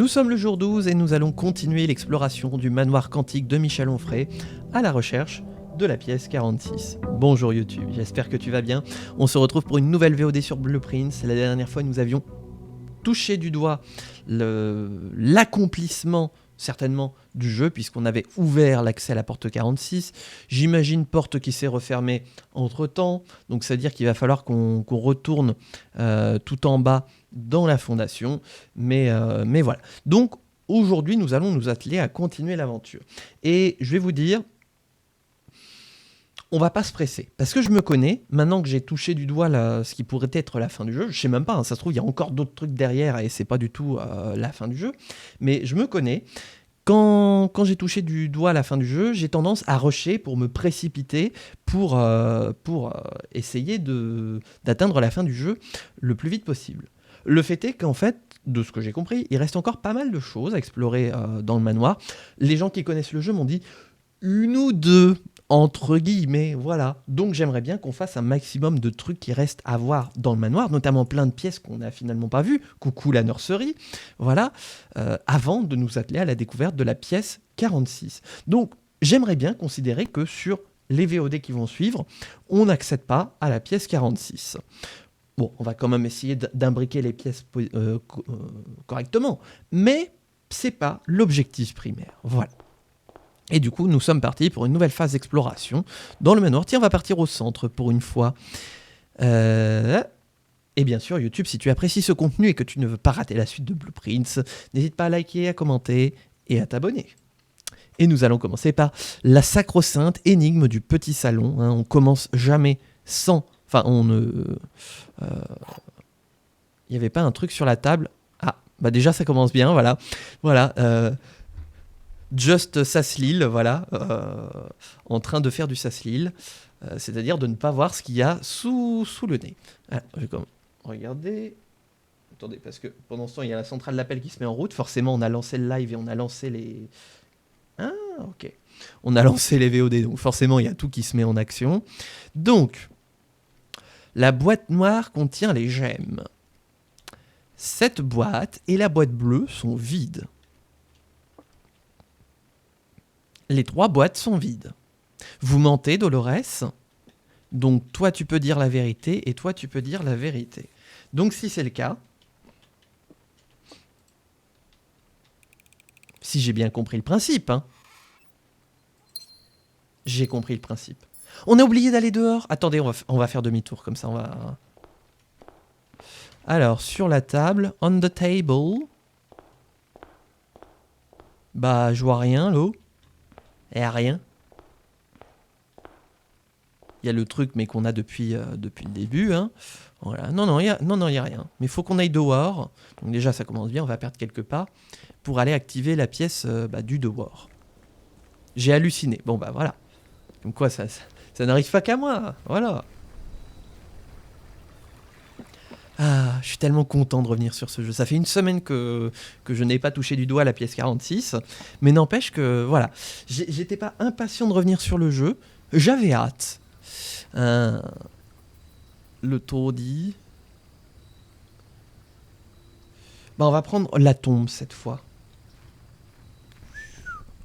Nous sommes le jour 12 et nous allons continuer l'exploration du manoir quantique de Michel Onfray à la recherche de la pièce 46. Bonjour YouTube, j'espère que tu vas bien. On se retrouve pour une nouvelle VOD sur Blueprints. La dernière fois, nous avions touché du doigt l'accomplissement certainement du jeu, puisqu'on avait ouvert l'accès à la porte 46. J'imagine porte qui s'est refermée entre-temps, donc ça veut dire qu'il va falloir qu'on retourne tout en bas dans la fondation, mais voilà. Donc aujourd'hui, nous allons nous atteler à continuer l'aventure. Et je vais vous dire, on va pas se presser, parce que je me connais, maintenant que j'ai touché du doigt ce qui pourrait être la fin du jeu, je sais même pas, hein, ça se trouve, il y a encore d'autres trucs derrière, et c'est pas du tout la fin du jeu, mais je me connais. Quand j'ai touché du doigt la fin du jeu, j'ai tendance à rusher pour me précipiter, pour essayer d'atteindre la fin du jeu le plus vite possible. Le fait est qu'en fait, de ce que j'ai compris, il reste encore pas mal de choses à explorer dans le manoir. Les gens qui connaissent le jeu m'ont dit une ou deux, entre guillemets, voilà. Donc j'aimerais bien qu'on fasse un maximum de trucs qui restent à voir dans le manoir, notamment plein de pièces qu'on n'a finalement pas vues, coucou la nurserie, voilà, avant de nous atteler à la découverte de la pièce 46. Donc j'aimerais bien considérer que sur les VOD qui vont suivre, on n'accède pas à la pièce 46. Bon, on va quand même essayer d'imbriquer les pièces correctement, mais c'est pas l'objectif primaire, voilà. Et du coup, nous sommes partis pour une nouvelle phase d'exploration dans le manoir. Tiens, on va partir au centre pour une fois. Et bien sûr, YouTube, si tu apprécies ce contenu et que tu ne veux pas rater la suite de Blueprints, n'hésite pas à liker, à commenter et à t'abonner. Et nous allons commencer par la sacro-sainte énigme du petit salon. Hein. On commence jamais sans... Enfin, on ne... Il n'y avait pas un truc sur la table. Ah, bah déjà, ça commence bien, voilà. Voilà, Just Saslil, voilà, en train de faire du Saslil, c'est-à-dire de ne pas voir ce qu'il y a sous le nez. Alors, je vais comme regarder. Attendez, parce que pendant ce temps, il y a la centrale d'appel qui se met en route. Forcément, on a lancé le live et on a lancé les... Ah, ok. On a lancé les VOD, donc forcément, il y a tout qui se met en action. Donc, la boîte noire contient les gemmes. Cette boîte et la boîte bleue sont vides. Les trois boîtes sont vides. Vous mentez, Dolores. Donc toi, tu peux dire la vérité et toi, tu peux dire la vérité. Donc si c'est le cas, si j'ai bien compris le principe, hein, j'ai compris le principe. On a oublié d'aller dehors. Attendez, on va faire demi-tour, comme ça on va... Alors, sur la table, on the table... Bah, je vois rien, là. Il n'y a rien. Il y a le truc, mais qu'on a depuis le début. Hein. Voilà. Non, il n'y a rien. Mais il faut qu'on aille dehors. Donc déjà, ça commence bien. On va perdre quelques pas pour aller activer la pièce du dehors. J'ai halluciné. Bon, bah voilà. Comme quoi, ça n'arrive pas qu'à moi. Voilà. Ah, je suis tellement content de revenir sur ce jeu. Ça fait une semaine que je n'ai pas touché du doigt la pièce 46. Mais n'empêche que, voilà. J'étais pas impatient de revenir sur le jeu. J'avais hâte. Le taudis. Bah, on va prendre la tombe cette fois.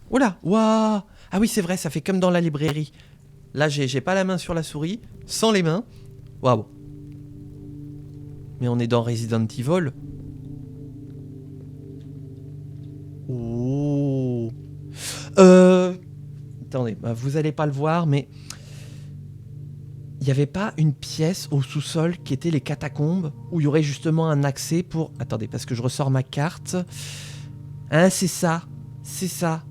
Oh là, waouh. Ah oui, c'est vrai, ça fait comme dans la librairie. Là, j'ai pas la main sur la souris, sans les mains. Waouh. Mais on est dans Resident Evil. Oh. Attendez, bah, vous allez pas le voir, mais... Il n'y avait pas une pièce au sous-sol qui était les catacombes où il y aurait justement un accès pour... Attendez, parce que je ressors ma carte. Hein, c'est ça. C'est ça.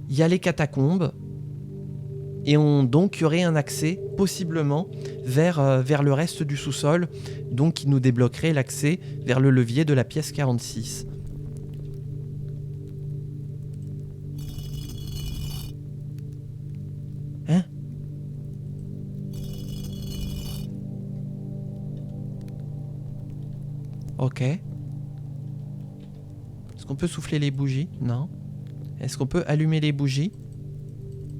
Il y a les catacombes. Et donc, il y aurait un accès, possiblement, vers le reste du sous-sol. Donc, qui nous débloquerait l'accès vers le levier de la pièce 46. Hein ? Ok. Est-ce qu'on peut souffler les bougies? Non. Est-ce qu'on peut allumer les bougies?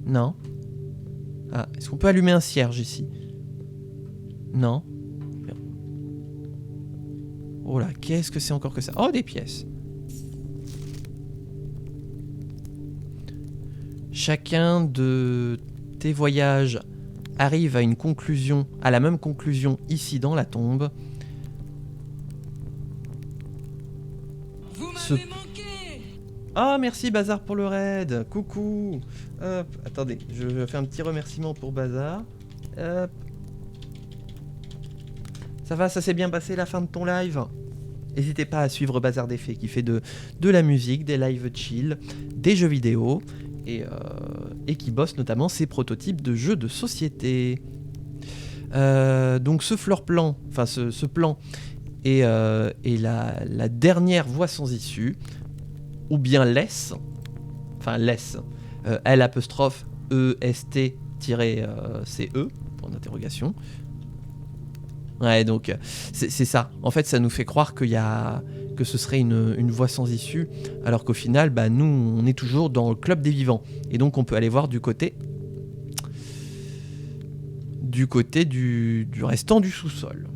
Non. Ah, est-ce qu'on peut allumer un cierge ici? Non. Oh là, qu'est-ce que c'est encore que ça? Oh, des pièces. chacun de tes voyages arrive à une conclusion, à la même conclusion ici dans la tombe. Vous m'avez manqué. Ah, merci Bazar pour le raid. Coucou. Hop, attendez, je fais un petit remerciement pour Bazar. Hop. Ça va, ça s'est bien passé la fin de ton live? N'hésitez pas à suivre Bazar des Fées qui fait de la musique, des lives chill, des jeux vidéo et qui bosse notamment ses prototypes de jeux de société. Donc ce floor plan, enfin ce plan est la dernière voie sans issue, ou bien laisse, L apostrophe EST-CE, point d'interrogation. Ouais, donc c'est ça. En fait, ça nous fait croire que ce serait une voie sans issue, alors qu'au final, bah, nous, on est toujours dans le club des vivants. Et donc, on peut aller voir du côté du restant du sous-sol.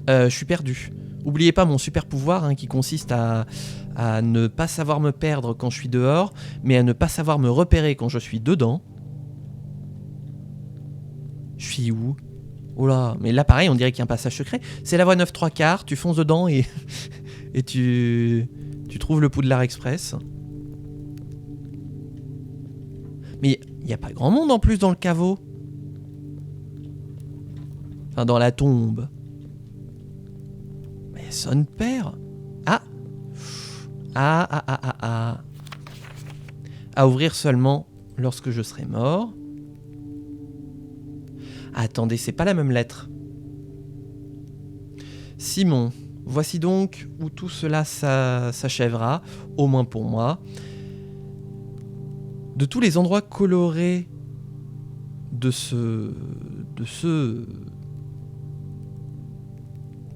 Je suis perdu. Oubliez pas mon super pouvoir qui consiste à ne pas savoir me perdre quand je suis dehors, mais à ne pas savoir me repérer quand je suis dedans. Je suis où? Oh là, mais là pareil, on dirait qu'il y a un passage secret. C'est la voie 9 3/4, tu fonces dedans et tu trouves le Poudlard Express. Mais il n'y a pas grand monde en plus dans le caveau. Enfin, dans la tombe. Mais sonne père. Ah. À ouvrir seulement lorsque je serai mort. Attendez, c'est pas la même lettre. Simon, voici donc où tout cela s'achèvera, au moins pour moi. De tous les endroits colorés de ce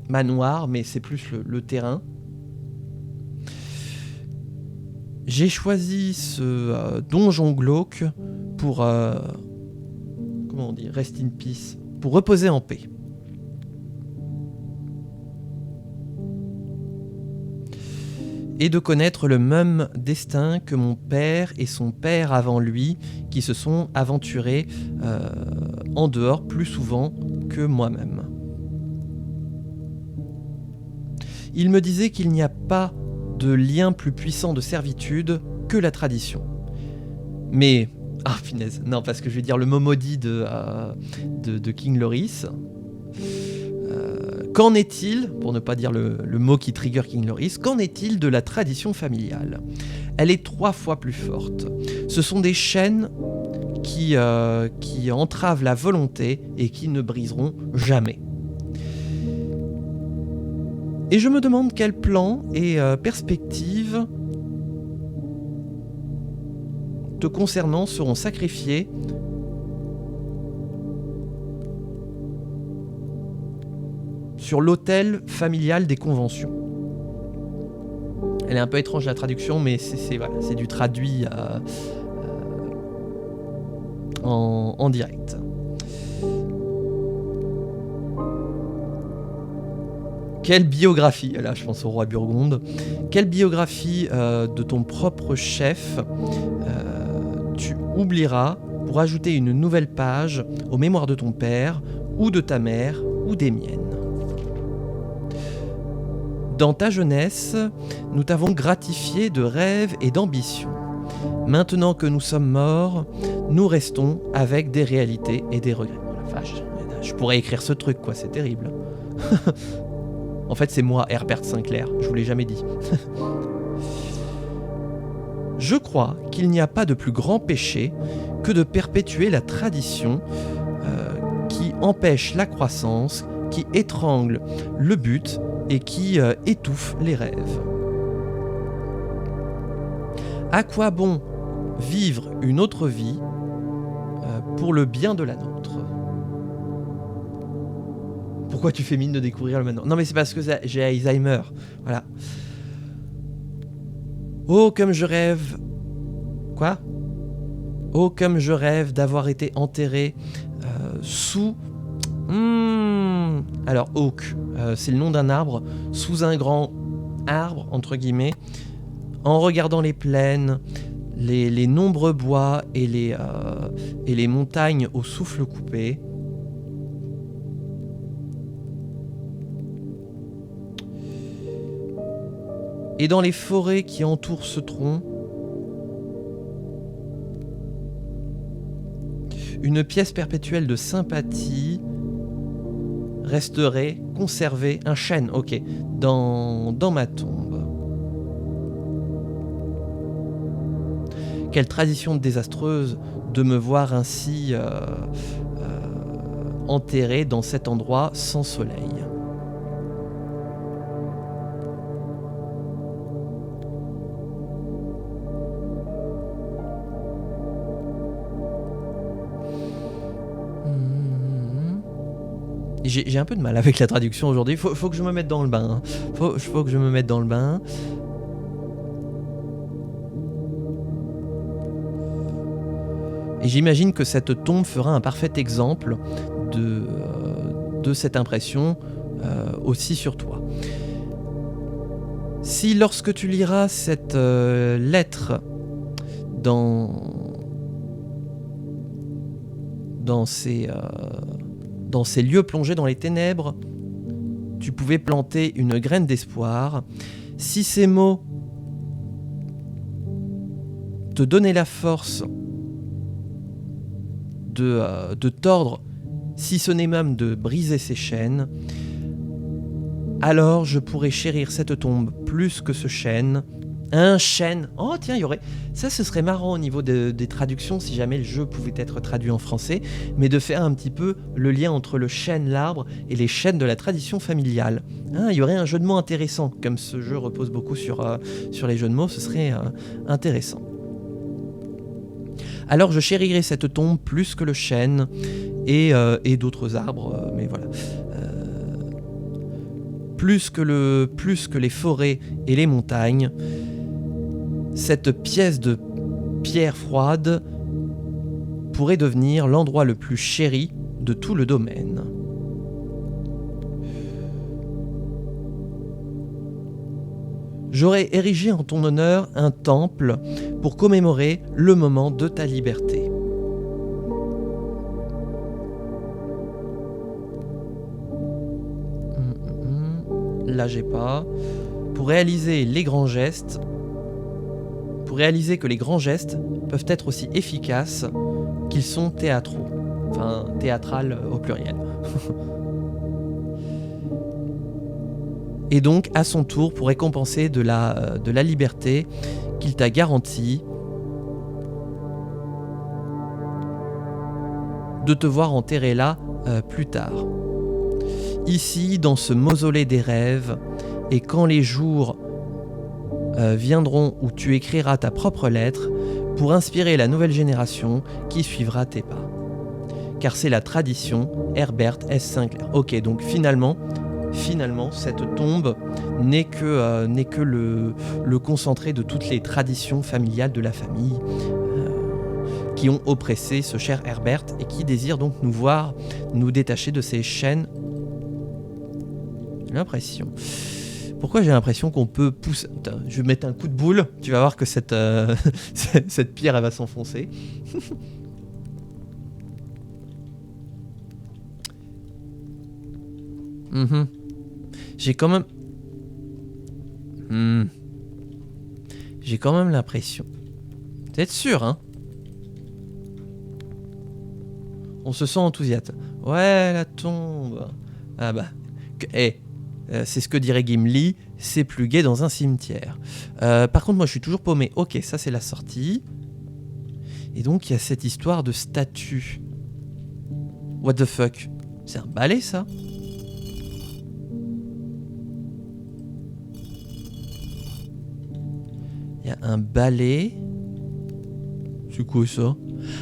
manoir, mais c'est plus le terrain. J'ai choisi ce donjon glauque pour... comment on dit, rest in peace, pour reposer en paix. Et de connaître le même destin que mon père et son père avant lui, qui se sont aventurés en dehors plus souvent que moi-même. Il me disait qu'il n'y a pas de lien plus puissant de servitude que la tradition. Mais... ah, finesse. Non, parce que je vais dire le mot maudit de King Loris. Qu'en est-il, pour ne pas dire le mot qui trigger King Loris, qu'en est-il de la tradition familiale? Elle est 3 fois plus forte. Ce sont des chaînes qui entravent la volonté et qui ne briseront jamais. Et je me demande quel plan et perspective te concernant seront sacrifiés sur l'autel familial des conventions. Elle est un peu étrange la traduction, mais c'est du traduit en direct. Quelle biographie, là je pense au roi Burgonde, quelle biographie de ton propre chef tu oublieras pour ajouter une nouvelle page aux mémoires de ton père, ou de ta mère, ou des miennes. Dans ta jeunesse, nous t'avons gratifié de rêves et d'ambitions. Maintenant que nous sommes morts, nous restons avec des réalités et des regrets. Oh la vache, je pourrais écrire ce truc, quoi, c'est terrible. En fait, c'est moi, Herbert Sinclair, je vous l'ai jamais dit. Je crois qu'il n'y a pas de plus grand péché que de perpétuer la tradition qui empêche la croissance, qui étrangle le but et qui étouffe les rêves. À quoi bon vivre une autre vie pour le bien de la nôtre? Pourquoi tu fais mine de découvrir le maintenant? Non mais c'est parce que j'ai Alzheimer. Voilà. Oh comme je rêve... Quoi? Oh comme je rêve d'avoir été enterré sous... Alors oak, c'est le nom d'un arbre, sous un grand arbre, entre guillemets, en regardant les plaines, les nombreux bois et les montagnes au souffle coupé, et dans les forêts qui entourent ce tronc, une pièce perpétuelle de sympathie resterait conservée, un chêne, ok, dans ma tombe. Quelle tradition désastreuse de me voir ainsi enterré dans cet endroit sans soleil. J'ai un peu de mal avec la traduction aujourd'hui. Faut que je me mette dans le bain. Faut que je me mette dans le bain. Et j'imagine que cette tombe fera un parfait exemple de cette impression aussi sur toi. Si lorsque tu liras cette lettre dans ces lieux plongés dans les ténèbres, tu pouvais planter une graine d'espoir, si ces mots te donnaient la force de tordre, si ce n'est même de briser ces chaînes, alors je pourrais chérir cette tombe plus que ce chêne. Un chêne. Oh tiens, il y aurait... Ça, ce serait marrant au niveau des traductions, si jamais le jeu pouvait être traduit en français, mais de faire un petit peu le lien entre le chêne, l'arbre, et les chênes de la tradition familiale. Il y aurait un jeu de mots intéressant. Comme ce jeu repose beaucoup sur les jeux de mots, ce serait intéressant. Alors je chérirais cette tombe plus que le chêne et d'autres arbres, mais voilà. Plus que les forêts et les montagnes, cette pièce de pierre froide pourrait devenir l'endroit le plus chéri de tout le domaine. J'aurais érigé en ton honneur un temple pour commémorer le moment de ta liberté. Là, j'ai pas. Pour réaliser que les grands gestes peuvent être aussi efficaces qu'ils sont théâtraux. Enfin, théâtral au pluriel. Et donc, à son tour, pour récompenser de la liberté qu'il t'a garantie, de te voir enterré là plus tard. Ici, dans ce mausolée des rêves, et quand les jours viendront où tu écriras ta propre lettre pour inspirer la nouvelle génération qui suivra tes pas. Car c'est la tradition Herbert S. Sinclair. Ok, donc finalement, cette tombe n'est que le concentré de toutes les traditions familiales de la famille qui ont oppressé ce cher Herbert et qui désire donc nous voir nous détacher de ces chaînes. L'impression. Pourquoi j'ai l'impression qu'on peut pousser... Putain, je vais mettre un coup de boule, tu vas voir que cette pierre elle va s'enfoncer. J'ai quand même l'impression. T'es sûr, hein? On se sent enthousiaste. Ouais, la tombe. Ah bah. C'est ce que dirait Gimli, c'est plus gai dans un cimetière. Par contre, moi, je suis toujours paumé. Ok, ça, c'est la sortie. Et donc, il y a cette histoire de statue. What the fuck? C'est un balai, ça? Il y a un balai. C'est quoi, ça?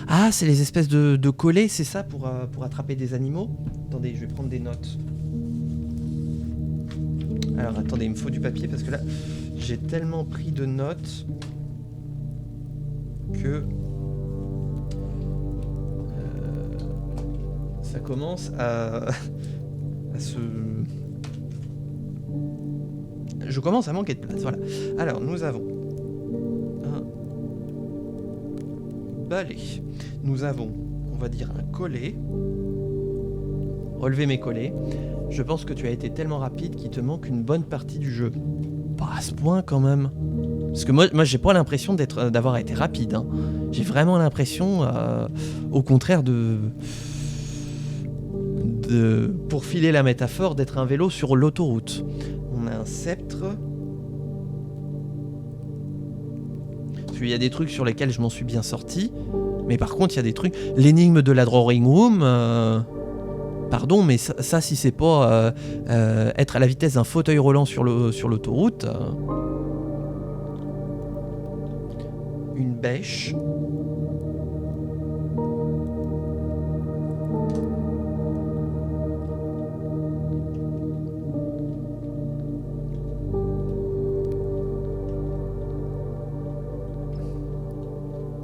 Ah, c'est les espèces de collets, c'est ça, pour attraper des animaux? Attendez, je vais prendre des notes. Alors attendez, il me faut du papier parce que là, j'ai tellement pris de notes que ça commence à se... Je commence à manquer de place, voilà. Alors, nous avons Balai. Nous avons, on va dire, un collet. Relever mes collets. Je pense que tu as été tellement rapide qu'il te manque une bonne partie du jeu. Pas à ce point quand même. Parce que moi j'ai pas l'impression d'avoir été rapide. Hein. J'ai vraiment l'impression, au contraire pour filer la métaphore, d'être un vélo sur l'autoroute. On a un sceptre. Parce qu'il y a des trucs sur lesquels je m'en suis bien sorti. Mais par contre, il y a des trucs... L'énigme de la drawing room... Pardon, mais ça si c'est pas être à la vitesse d'un fauteuil roulant sur l'autoroute... Une bêche.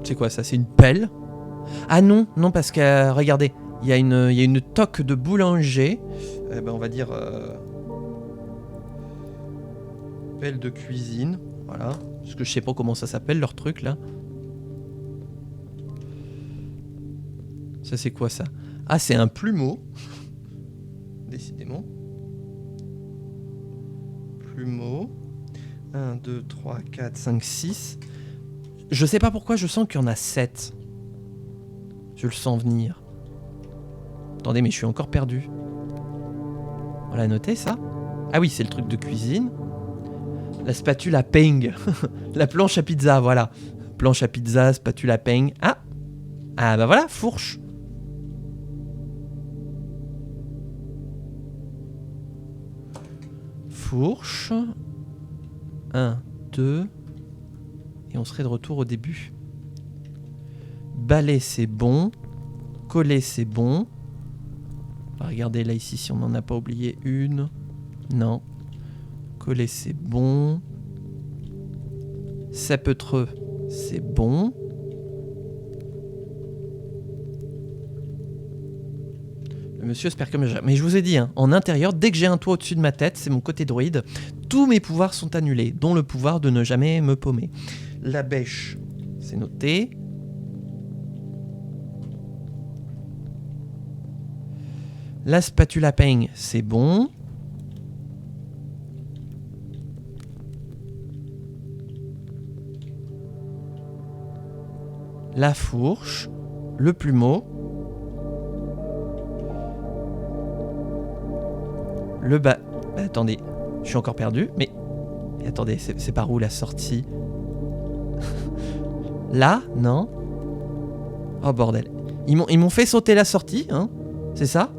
C'est quoi ça? C'est une pelle? Ah non, non parce que regardez, il y a une toque de boulanger. On va dire pelle de cuisine, voilà. Parce que je sais pas comment ça s'appelle leur truc là. Ça c'est quoi ça? Ah c'est un plumeau. Décidément. Plumeau. 1, 2, 3, 4, 5, 6. Je sais pas pourquoi je sens qu'il y en a 7. Je le sens venir. Attendez, mais je suis encore perdu. On l'a noté ça? Ah oui, c'est le truc de cuisine. La spatule à peigne. La planche à pizza, voilà. Planche à pizza, spatule à peigne. Ah! Ah bah voilà, fourche. Fourche. 1, 2. Et on serait de retour au début. Balai, c'est bon. Coller, c'est bon. On va regarder là, ici, si on n'en a pas oublié une. Non. Coller, c'est bon. Sapeutreux, c'est bon. Le monsieur espère comme jamais. Mais je vous ai dit, hein, en intérieur, dès que j'ai un toit au-dessus de ma tête, c'est mon côté droïde. Tous mes pouvoirs sont annulés, dont le pouvoir de ne jamais me paumer. La bêche, c'est noté. La spatule à peigne, c'est bon. La fourche, le plumeau, le bas... attendez, je suis encore perdu, mais attendez, c'est par où la sortie? Là? Non? Oh bordel. Ils m'ont fait sauter la sortie, hein? C'est ça?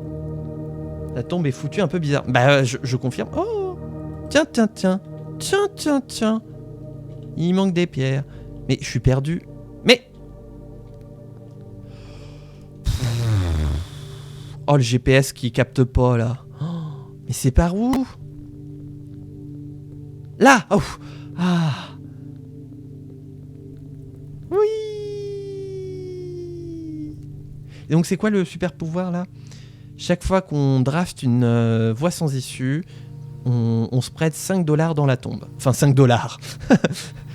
La tombe est foutue un peu bizarre. Bah, je confirme. Oh! Tiens. Il manque des pierres. Mais je suis perdu. Mais... oh, le GPS qui capte pas, là. Oh, mais c'est par où? Là! Oh! Ah! Oui! Et donc, c'est quoi le super pouvoir, là? Chaque fois qu'on draft une voie sans issue, on se prête 5 $ dans la tombe. Enfin, 5 $.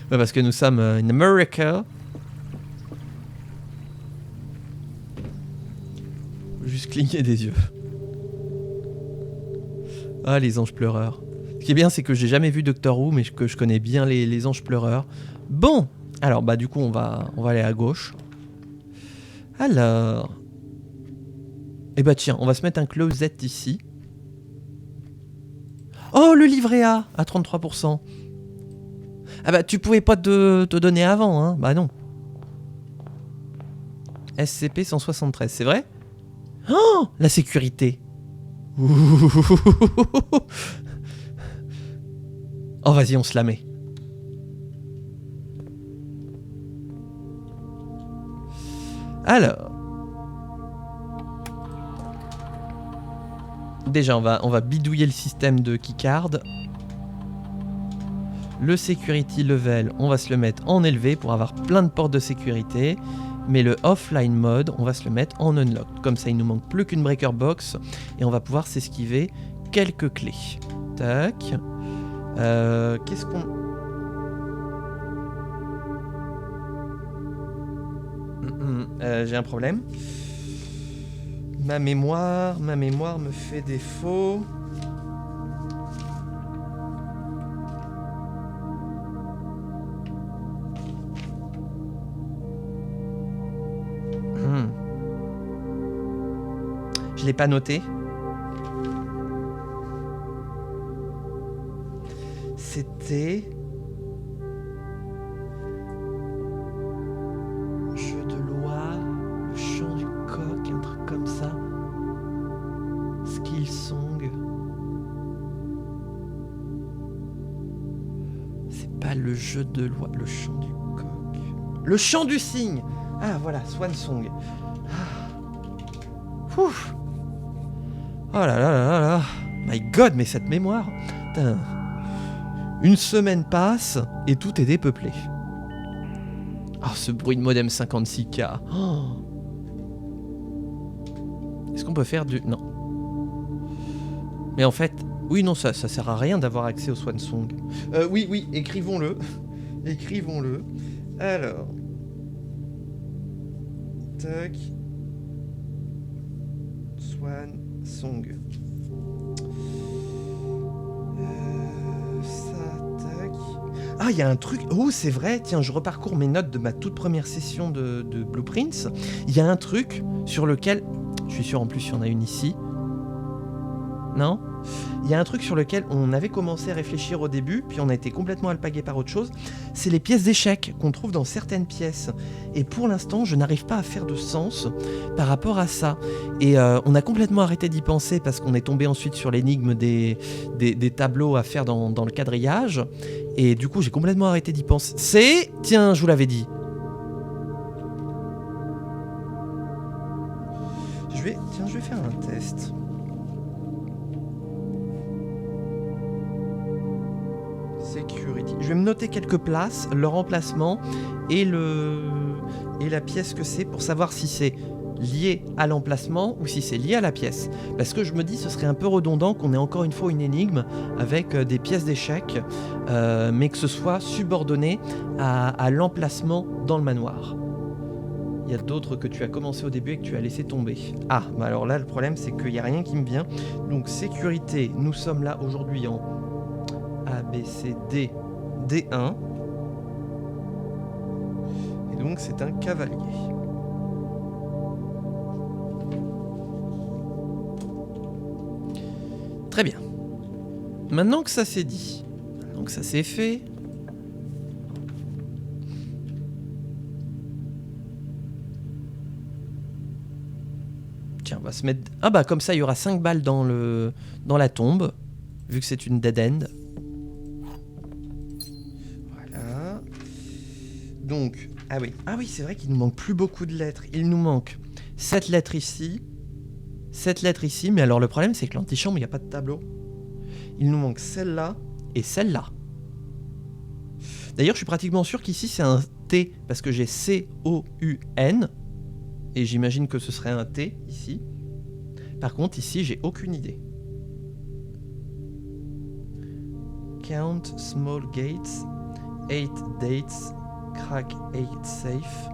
Parce que nous sommes in America. Juste cligner des yeux. Ah, les anges pleureurs. Ce qui est bien, c'est que j'ai jamais vu Doctor Who, mais que je connais bien les anges pleureurs. Bon, alors, bah du coup, on va aller à gauche. Alors... eh bah tiens, on va se mettre un closet ici. Oh, le livret A à 33%. Ah bah, tu pouvais pas te donner avant, hein? Bah non. SCP 173, c'est vrai? Oh, la sécurité. Oh, vas-y, on se la met. Alors... déjà, on va bidouiller le système de keycard. Le security level, on va se le mettre en élevé pour avoir plein de portes de sécurité. Mais le offline mode, on va se le mettre en unlocked. Comme ça, il nous manque plus qu'une breaker box. Et on va pouvoir s'esquiver quelques clés. Tac. Qu'est-ce qu'on... J'ai un problème. Ma mémoire me fait défaut. Je l'ai pas noté. C'était... Jeu de loi, le chant du coq, un truc comme ça. Skill song. C'est pas le jeu de loi, le chant du coq. Le chant du cygne. Ah voilà, Swan Song. Ouf. Oh là là là là là. My God, mais cette mémoire. Putain. Une semaine passe et tout est dépeuplé. Oh, ce bruit de modem 56K. Oh. Est-ce qu'on peut faire du... Non. Mais en fait... Oui, non, ça sert à rien d'avoir accès au Swan Song. Oui, écrivons-le. Écrivons-le. Alors... Tac... Swan Song. Ça, tac. Ah, il y a un truc. Oh, c'est vrai. Tiens, je reparcours mes notes de ma toute première session de Blueprints. Il y a un truc sur lequel. Je suis sûr en plus il y en a une ici. Non ? Il y a un truc sur lequel on avait commencé à réfléchir au début, puis on a été complètement alpagué par autre chose. C'est les pièces d'échecs qu'on trouve dans certaines pièces. Et pour l'instant, je n'arrive pas à faire de sens par rapport à ça. Et on a complètement arrêté d'y penser parce qu'on est tombé ensuite sur l'énigme des tableaux à faire dans le quadrillage. Et du coup, j'ai complètement arrêté d'y penser. C'est... Tiens, je vous l'avais dit. Je vais faire un test. Security. Je vais me noter quelques places, leur emplacement et la pièce que c'est pour savoir si c'est lié à l'emplacement ou si c'est lié à la pièce. Parce que je me dis ce serait un peu redondant qu'on ait encore une fois une énigme avec des pièces d'échecs, mais que ce soit subordonné à l'emplacement dans le manoir. Il y a d'autres que tu as commencé au début et que tu as laissé tomber. Ah, bah alors là le problème c'est qu'il n'y a rien qui me vient. Donc sécurité, nous sommes là aujourd'hui en A, B, C, D, D1. Et donc c'est un cavalier. Très bien. Maintenant que ça c'est dit, maintenant que ça c'est fait... Tiens, on va se mettre... Ah bah comme ça il y aura 5 balles dans la tombe, vu que c'est une dead end. Donc, ah oui, c'est vrai qu'il nous manque plus beaucoup de lettres. Il nous manque 7 lettres ici, 7 lettres ici, mais alors le problème c'est que l'antichambre, il n'y a pas de tableau. Il nous manque celle-là et celle-là. D'ailleurs, je suis pratiquement sûr qu'ici c'est un T, parce que j'ai C-O-U-N, et j'imagine que ce serait un T ici. Par contre, ici, j'ai aucune idée. Count small gates, 8 dates, crack 8 safe.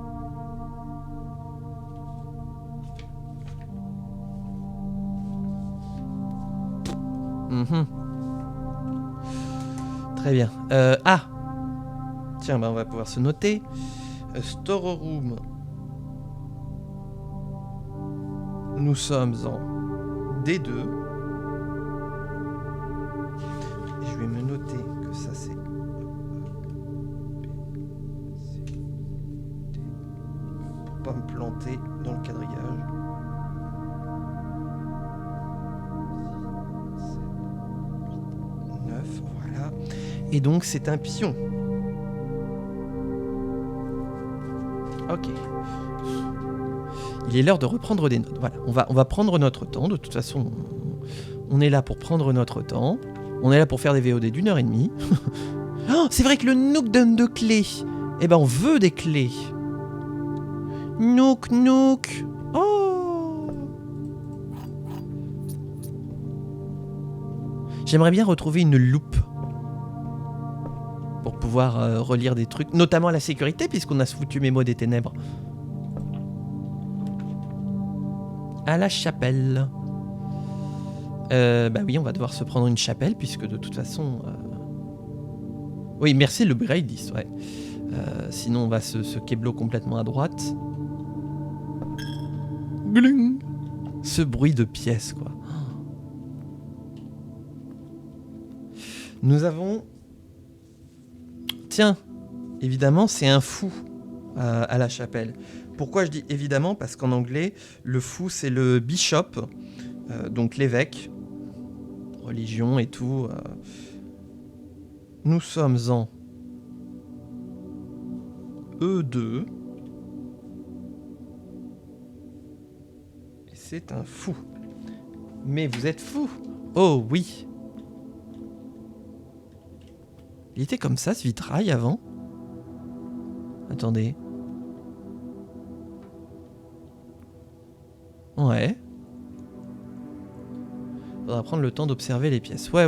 Très bien. Tiens, bah on va pouvoir se noter. Storeroom. Nous sommes en D2. Et je vais me noter que ça c'est... Pour pas me planter dans le quadrillage. 9, voilà. Et donc c'est un pion. Ok. Il est l'heure de reprendre des notes. Voilà, on va prendre notre temps. De toute façon, on est là pour prendre notre temps. On est là pour faire des VOD d'1h30. Oh, c'est vrai que le Nook donne 2 clés. Eh ben, on veut des clés. Nook. Oh. J'aimerais bien retrouver une loupe pour pouvoir relire des trucs, notamment la sécurité, puisqu'on a foutu Mémo des ténèbres. à la chapelle. Bah oui, on va devoir se prendre une chapelle, puisque de toute façon... Oui, merci le Braidis, ouais. Sinon, on va se keblo complètement à droite. Gling. Ce bruit de pièces, quoi. Nous avons... Tiens, évidemment, c'est un fou à la chapelle. Pourquoi je dis évidemment? Parce qu'en anglais, le fou, c'est le bishop, donc l'évêque, religion et tout. Nous sommes en E2. Et c'est un fou. Mais vous êtes fou. Oh oui. Il était comme ça, ce vitrail, avant? Attendez. Ouais. Faudra prendre le temps d'observer les pièces. Ouais,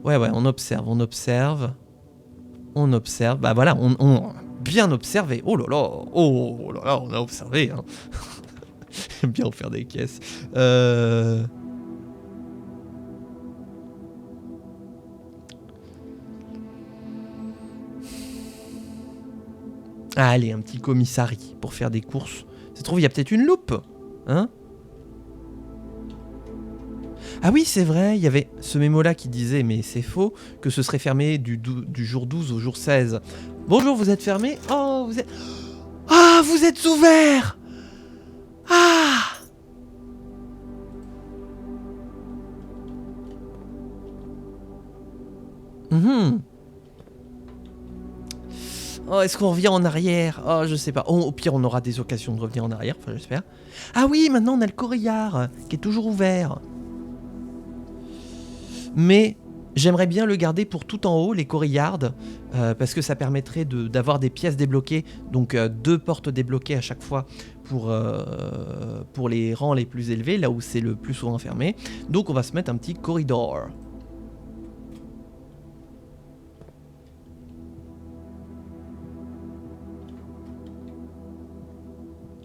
on observe, on observe. On observe. Bah voilà, on bien observé. Oh là là, on a observé. Hein. J'aime bien faire des caisses. Ah, allez, un petit commissari pour faire des courses. Ça se trouve, il y a peut-être une loupe. Hein? Ah oui, c'est vrai, il y avait ce mémo-là qui disait, mais c'est faux, que ce serait fermé du jour 12 au jour 16. Bonjour, vous êtes fermé? Oh, vous êtes... Ah, vous êtes ouvert! Ah! Oh, est-ce qu'on revient en arrière? Oh, je sais pas. Oh, au pire, on aura des occasions de revenir en arrière, enfin, j'espère. Ah oui, maintenant, on a le courriard, qui est toujours ouvert. Mais j'aimerais bien le garder pour tout en haut, les courriards, parce que ça permettrait d'avoir des pièces débloquées, donc 2 portes débloquées à chaque fois pour les rangs les plus élevés, là où c'est le plus souvent fermé. Donc on va se mettre un petit corridor.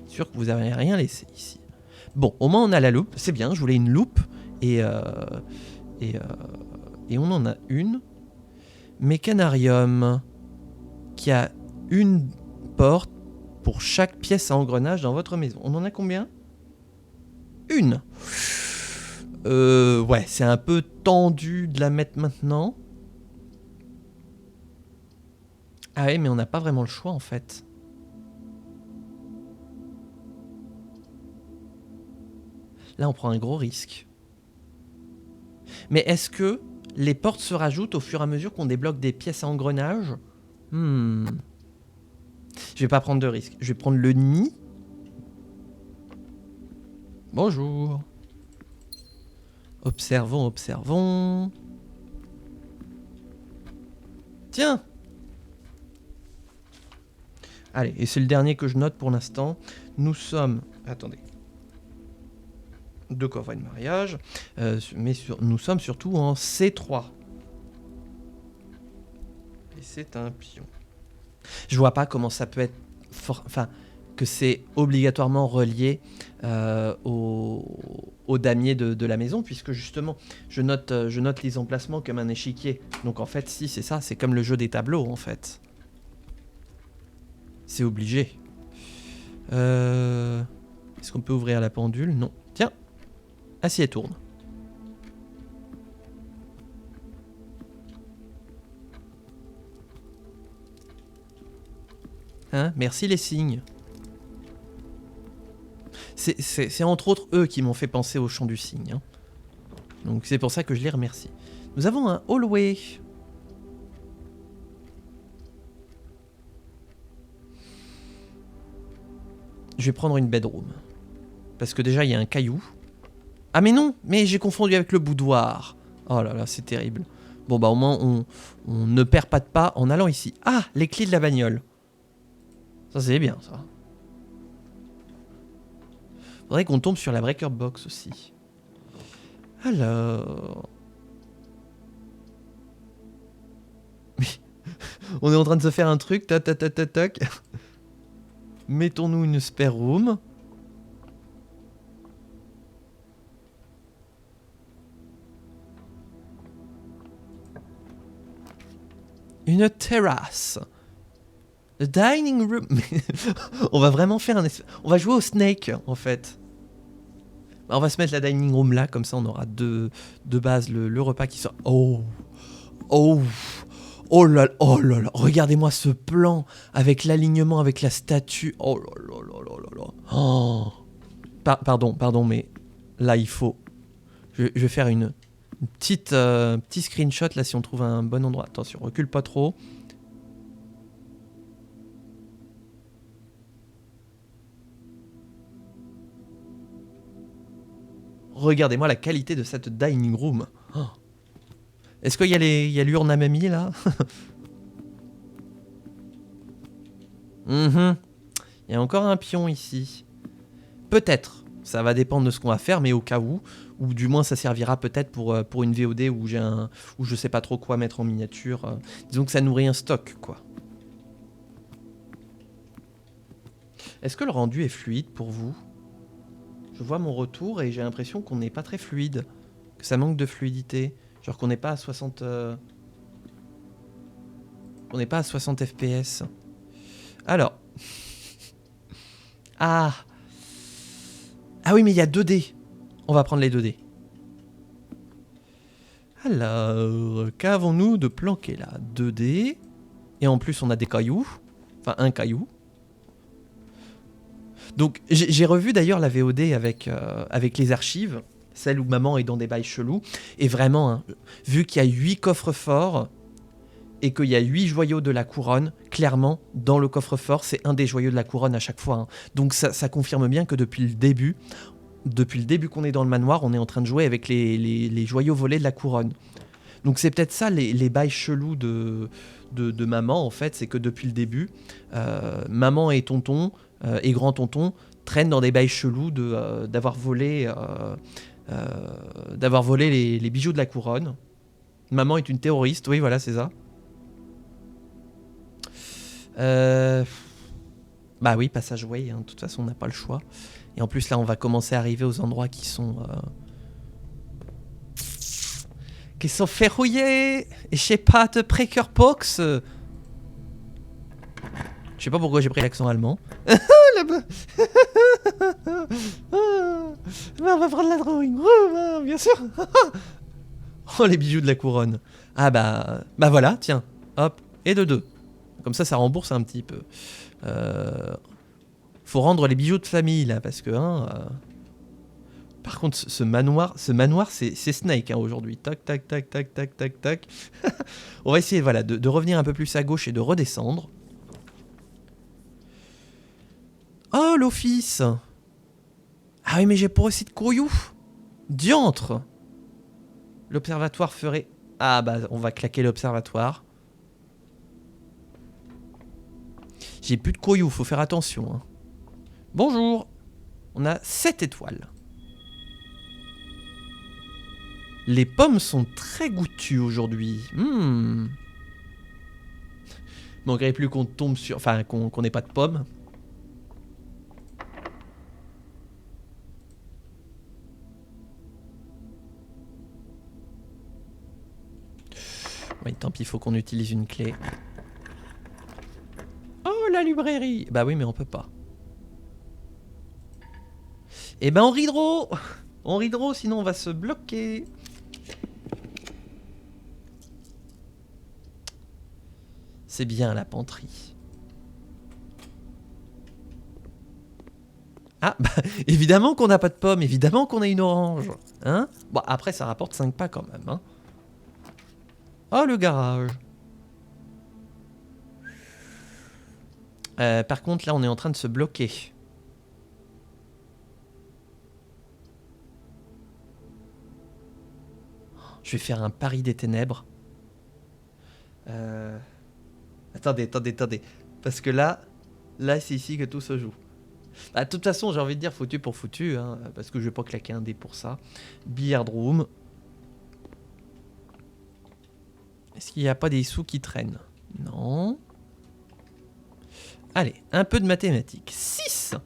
Sûr que vous n'avez rien laissé ici. Bon, au moins on a la loupe, c'est bien, je voulais une loupe, et on en a une. Mécanarium, qui a une porte pour chaque pièce à engrenage dans votre maison. On en a combien? Une. Ouais, c'est un peu tendu de la mettre maintenant. Ah ouais, mais on n'a pas vraiment le choix en fait. Là, on prend un gros risque. Mais est-ce que les portes se rajoutent au fur et à mesure qu'on débloque des pièces à engrenage? Je vais pas prendre de risque. Je vais prendre le nid. Bonjour. Observons, observons. Tiens. Allez, et c'est le dernier que je note pour l'instant. Nous sommes... Attendez. 2 coffrets de mariage. Mais nous sommes surtout en C3. Et c'est un pion. Je vois pas comment ça peut être... Enfin, que c'est obligatoirement relié au damier de la maison, puisque justement, je note les emplacements comme un échiquier. Donc en fait, si, c'est ça. C'est comme le jeu des tableaux, en fait. C'est obligé. Est-ce qu'on peut ouvrir la pendule? Non. Tiens. Ah si, elle tourne. Hein? Merci les signes. C'est entre autres eux qui m'ont fait penser au chant du cygne. Hein. Donc c'est pour ça que je les remercie. Nous avons un hallway. Je vais prendre une bedroom. Parce que déjà il y a un caillou. Ah mais non, mais j'ai confondu avec le boudoir. Oh là là, c'est terrible. Bon bah au moins on ne perd pas de pas en allant ici. Ah, les clés de la bagnole. Ça c'est bien ça. Faudrait qu'on tombe sur la breaker box aussi. Alors... On est en train de se faire un truc, tac tac tac tac tac. Mettons-nous une spare room. Une terrasse. The dining room. On va vraiment faire on va jouer au Snake, en fait. On va se mettre la dining room là, comme ça on aura de base le repas qui sort. Oh. Oh. Oh là là. Regardez-moi ce plan avec l'alignement, avec la statue. Oh là là là là là là. Oh. Pardon, mais là il faut... Je vais faire une petite petit screenshot là si on trouve un bon endroit. Attention, recule pas trop. Regardez-moi la qualité de cette dining room. Oh. Est-ce qu'il y a l'urne à mamie là? Il y a encore un pion ici. Peut-être. Ça va dépendre de ce qu'on va faire, mais au cas où, ou du moins ça servira peut-être pour une VOD où je sais pas trop quoi mettre en miniature. Disons que ça nourrit un stock, quoi. Est-ce que le rendu est fluide pour vous? Je vois mon retour et j'ai l'impression qu'on n'est pas très fluide. Que ça manque de fluidité. Genre qu'on n'est pas à 60... On n'est pas à 60 FPS. Alors. Ah oui, mais il y a 2D. On va prendre les 2D. Alors, qu'avons-nous de planqué là? 2D. Et en plus, on a des cailloux. Enfin, un caillou. Donc, j'ai revu d'ailleurs la VOD avec les archives. Celle où maman est dans des bails chelous. Et vraiment, hein, vu qu'il y a 8 coffres forts et qu'il y a 8 joyaux de la couronne, clairement, dans le coffre-fort, c'est un des joyaux de la couronne à chaque fois. Hein. Donc ça confirme bien que depuis le début qu'on est dans le manoir, on est en train de jouer avec les joyaux volés de la couronne. Donc c'est peut-être ça les bails chelous de maman, en fait, c'est que depuis le début, maman et tonton et grand-tonton traînent dans des bails chelous d'avoir volé les bijoux de la couronne. Maman est une terroriste, oui, voilà, c'est ça. Bah oui, passage way, hein. De toute façon on n'a pas le choix. Et en plus là on va commencer à arriver aux endroits qui sont verrouillés. Et je sais pas, te breaker box. Je sais pas pourquoi j'ai pris l'accent allemand. Là-bas. On va prendre la drawing room, bien sûr. Oh les bijoux de la couronne. Ah bah voilà, tiens, hop, et de 2. Comme ça rembourse un petit peu. Faut rendre les bijoux de famille là, parce que par contre ce manoir c'est Snake hein, aujourd'hui. Tac tac tac tac tac tac tac. On va essayer voilà de revenir un peu plus à gauche et de redescendre. Oh l'office. Ah oui mais j'ai pas aussi de courriou. Diantre. L'observatoire ferait... Ah bah on va claquer l'observatoire. J'ai plus de courriou, faut faire attention. Hein. Bonjour. On a 7 étoiles. Les pommes sont très goûtues aujourd'hui. Manquerait plus qu'on tombe sur... Enfin, qu'on n'ait pas de pommes. Oui, tant pis, il faut qu'on utilise une clé. Oh, la librairie. Bah oui, mais on peut pas. Eh ben, on ridro. On ridro, sinon on va se bloquer. C'est bien, la panterie. Ah, bah, évidemment qu'on n'a pas de pommes, évidemment qu'on a une orange. Hein? Bon, après, ça rapporte 5 pas quand même. Hein? Oh, le garage. Par contre, là, on est en train de se bloquer. Je vais faire un pari des ténèbres. Attendez. Parce que là c'est ici que tout se joue. Bah, de toute façon, j'ai envie de dire foutu pour foutu, hein, parce que je vais pas claquer un dé pour ça. Billiard room. Est-ce qu'il n'y a pas des sous qui traînent? Non. Allez, un peu de mathématiques. 6.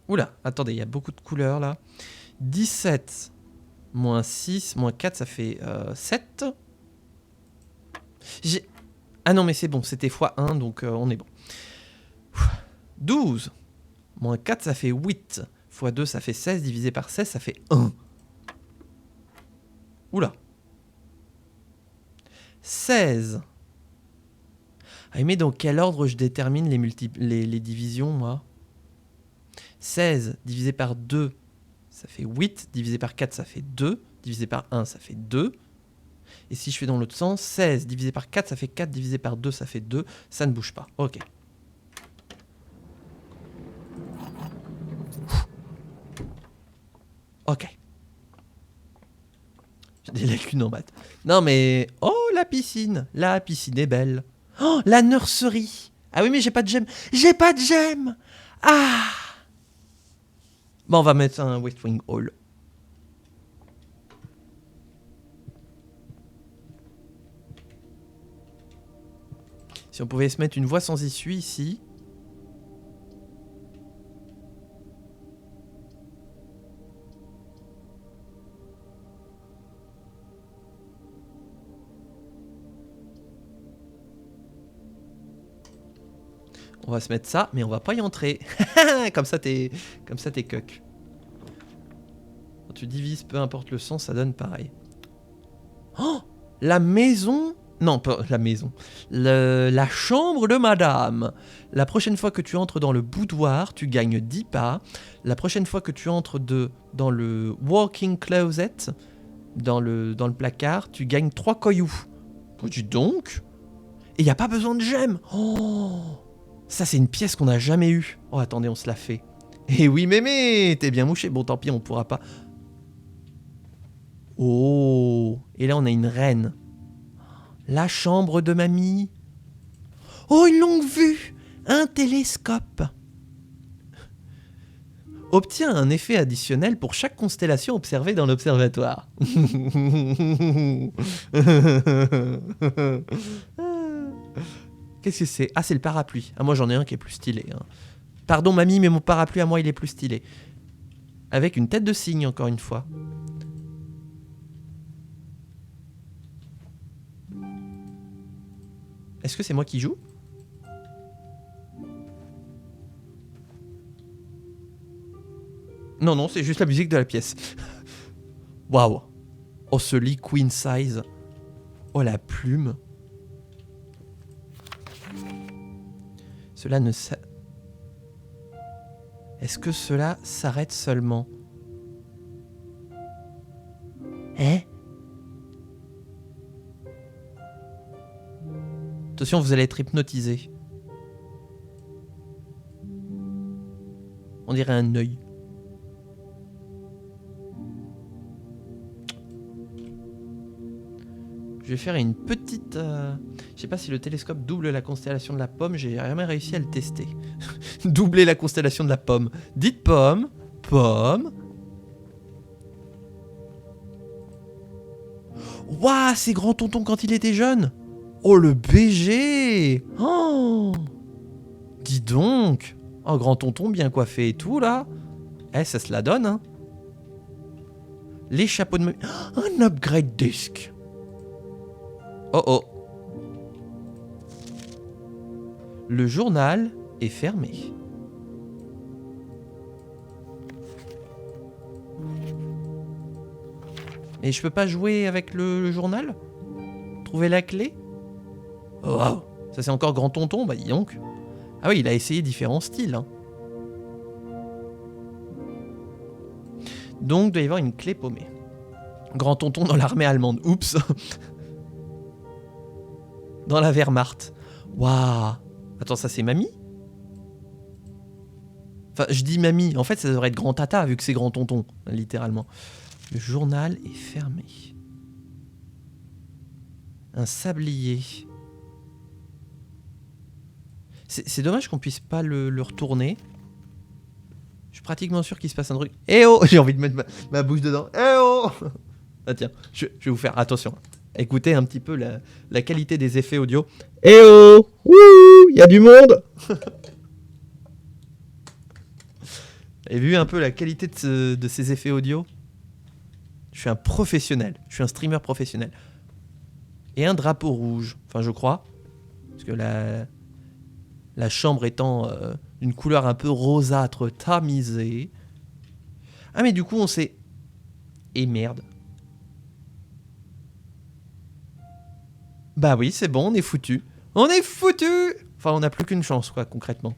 Oula, attendez, il y a beaucoup de couleurs là. 17 moins 6 moins 4, ça fait 7. Ah non, mais c'est bon, c'était x1, donc on est bon. 12. Moins 4, ça fait 8. X 2, ça fait 16. Divisé par 16, ça fait 1. Oula. 16. Ah, mais dans quel ordre je détermine les divisions, moi? 16 divisé par 2, ça fait 8. Divisé par 4, ça fait 2. Divisé par 1, ça fait 2. Et si je fais dans l'autre sens, 16 divisé par 4, ça fait 4. Divisé par 2, ça fait 2. Ça ne bouge pas. Ok. Ok. J'ai des lacunes en maths. Non mais... Oh, la piscine. La piscine est belle. Oh, la nurserie. Ah oui, mais j'ai pas de gemme. J'ai pas de gemme. Ah. Bon, on va mettre un West Wing Hall. Si on pouvait se mettre une voie sans issue ici... On va se mettre ça, mais on va pas y entrer. Comme ça, t'es cuck. Quand tu divises, peu importe le sens, ça donne pareil. Oh, la maison... Non, pas la maison. La chambre de madame. La prochaine fois que tu entres dans le boudoir, tu gagnes 10 pas. La prochaine fois que tu entres dans le walking closet, dans le placard, tu gagnes 3 cailloux. Oh, dis donc. Et il n'y a pas besoin de gemmes. Oh, ça, c'est une pièce qu'on n'a jamais eue. Oh, attendez, on se la fait. Eh oui, mémé, t'es bien mouché. Bon, tant pis, on pourra pas. Oh, et là, on a une reine. La chambre de mamie. Oh, une longue vue. Un télescope. Obtient un effet additionnel pour chaque constellation observée dans l'observatoire. Qu'est-ce que c'est? Ah, c'est le parapluie. Ah, moi, j'en ai un qui est plus stylé. Hein. Pardon, mamie, mais mon parapluie à moi, il est plus stylé. Avec une tête de cygne, encore une fois. Est-ce que c'est moi qui joue? Non, non, c'est juste la musique de la pièce. Waouh. Oh, ce lit queen size. Oh, la plume. Cela ne... Est-ce que cela s'arrête seulement? Hein? Attention, vous allez être hypnotisé. On dirait un œil. Je vais faire une petite... Je sais pas si le télescope double la constellation de la pomme. J'ai jamais réussi à le tester. Doubler la constellation de la pomme. Dites pomme. Pomme. Waouh, c'est grand tonton quand il était jeune. Oh, le BG. Oh, dis donc. Oh, grand tonton bien coiffé et tout, là. Eh, ça se la donne, hein. Les chapeaux de... Un upgrade disc. Oh oh. Le journal est fermé. Et je peux pas jouer avec le journal? Trouver la clé? Oh, wow. Ça c'est encore grand tonton, bah dis donc. Ah oui, il a essayé différents styles. Hein. Donc il doit y avoir une clé paumée. Grand tonton dans l'armée allemande. Oups. Dans la Wehrmacht. Waouh. Attends, ça c'est mamie? Enfin, je dis mamie. En fait, ça devrait être grand tata vu que c'est grand tonton, littéralement. Le journal est fermé. Un sablier. C'est dommage qu'on puisse pas le retourner. Je suis pratiquement sûr qu'il se passe un truc. Eh oh. J'ai envie de mettre ma bouche dedans. Eh oh. Ah tiens, je vais vous faire attention. Écoutez un petit peu la qualité des effets audio. Eh oh! Wouh! Il y a du monde! Vous avez vu un peu la qualité de ces effets audio? Je suis un professionnel. Je suis un streamer professionnel. Et un drapeau rouge. Enfin, je crois. Parce que la chambre étant d'une couleur un peu rosâtre tamisée. Ah mais du coup on s'est... Et merde. Bah oui, c'est bon, on est foutu. On est foutu. Enfin, on n'a plus qu'une chance, quoi, concrètement.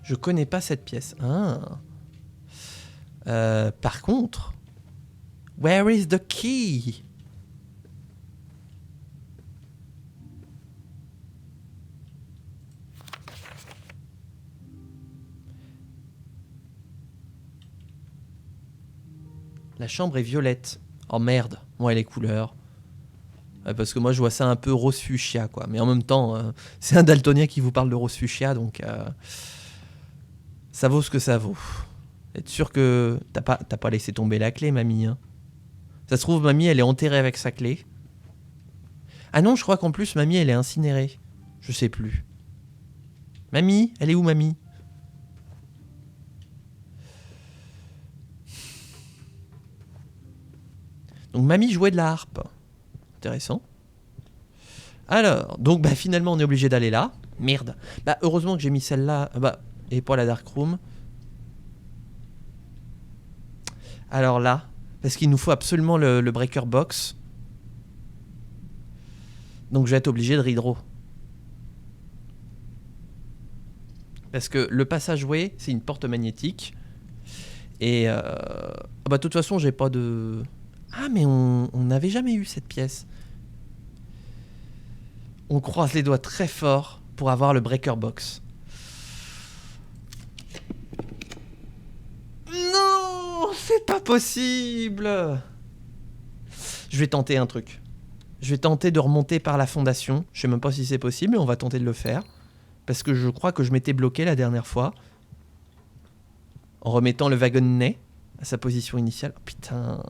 Je connais pas cette pièce. Ah. Par contre... Where is the key? La chambre est violette. Oh merde, moi les couleurs. Parce que moi je vois ça un peu rose fuchsia quoi. Mais en même temps, c'est un daltonien qui vous parle de rose fuchsia donc ça vaut ce que ça vaut. Être sûr que t'as pas laissé tomber la clé mamie. Hein. Ça se trouve mamie elle est enterrée avec sa clé. Ah non je crois qu'en plus mamie elle est incinérée. Je sais plus. Mamie, elle est où mamie? Donc mamie jouait de la harpe. Intéressant. Alors, donc bah finalement on est obligé d'aller là. Merde. Bah heureusement que j'ai mis celle-là. Bah, et pas la dark room. Alors là, parce qu'il nous faut absolument le breaker box. Donc je vais être obligé de redraw. Parce que le passageway, c'est une porte magnétique. Et bah de toute façon, j'ai pas de... Ah mais on n'avait jamais eu cette pièce. On croise les doigts très fort pour avoir le breaker box. Non, c'est pas possible. Je vais tenter un truc. Je vais tenter de remonter par la fondation. Je sais même pas si c'est possible, mais on va tenter de le faire. Parce que je crois que je m'étais bloqué la dernière fois. En remettant le wagonnet à sa position initiale. Oh putain.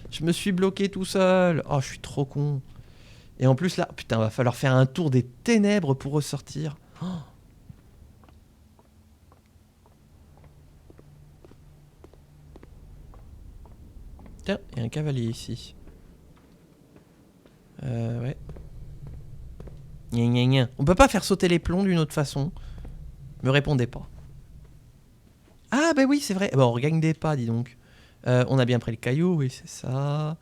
Je me suis bloqué tout seul. Oh, je suis trop con. Et en plus là, putain, va falloir faire un tour des ténèbres pour ressortir. Oh. Tiens, il y a un cavalier ici. Ouais. Gna gna gna. On peut pas faire sauter les plombs d'une autre façon. Me répondez pas. Ah bah oui, c'est vrai. Bon, on regagne des pas, dis donc. On a bien pris le caillou, oui, c'est ça.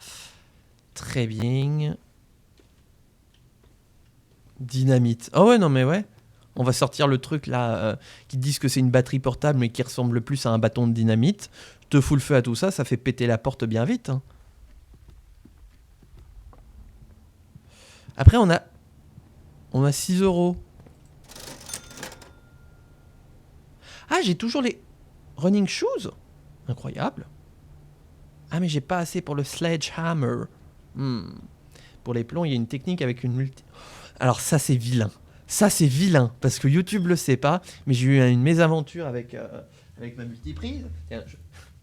Très bien. Dynamite. Oh ouais, non mais ouais. On va sortir le truc là qui disent que c'est une batterie portable mais qui ressemble plus à un bâton de dynamite. Te fous le feu à tout ça, ça fait péter la porte bien vite. Hein. Après on a 6 €. Ah j'ai toujours les running shoes. Incroyable. Ah mais j'ai pas assez pour le sledgehammer. Pour les plombs il y a une technique avec une multi... Alors ça c'est vilain. Ça c'est vilain parce que YouTube le sait pas, mais j'ai eu une mésaventure avec ma multiprise. Tiens,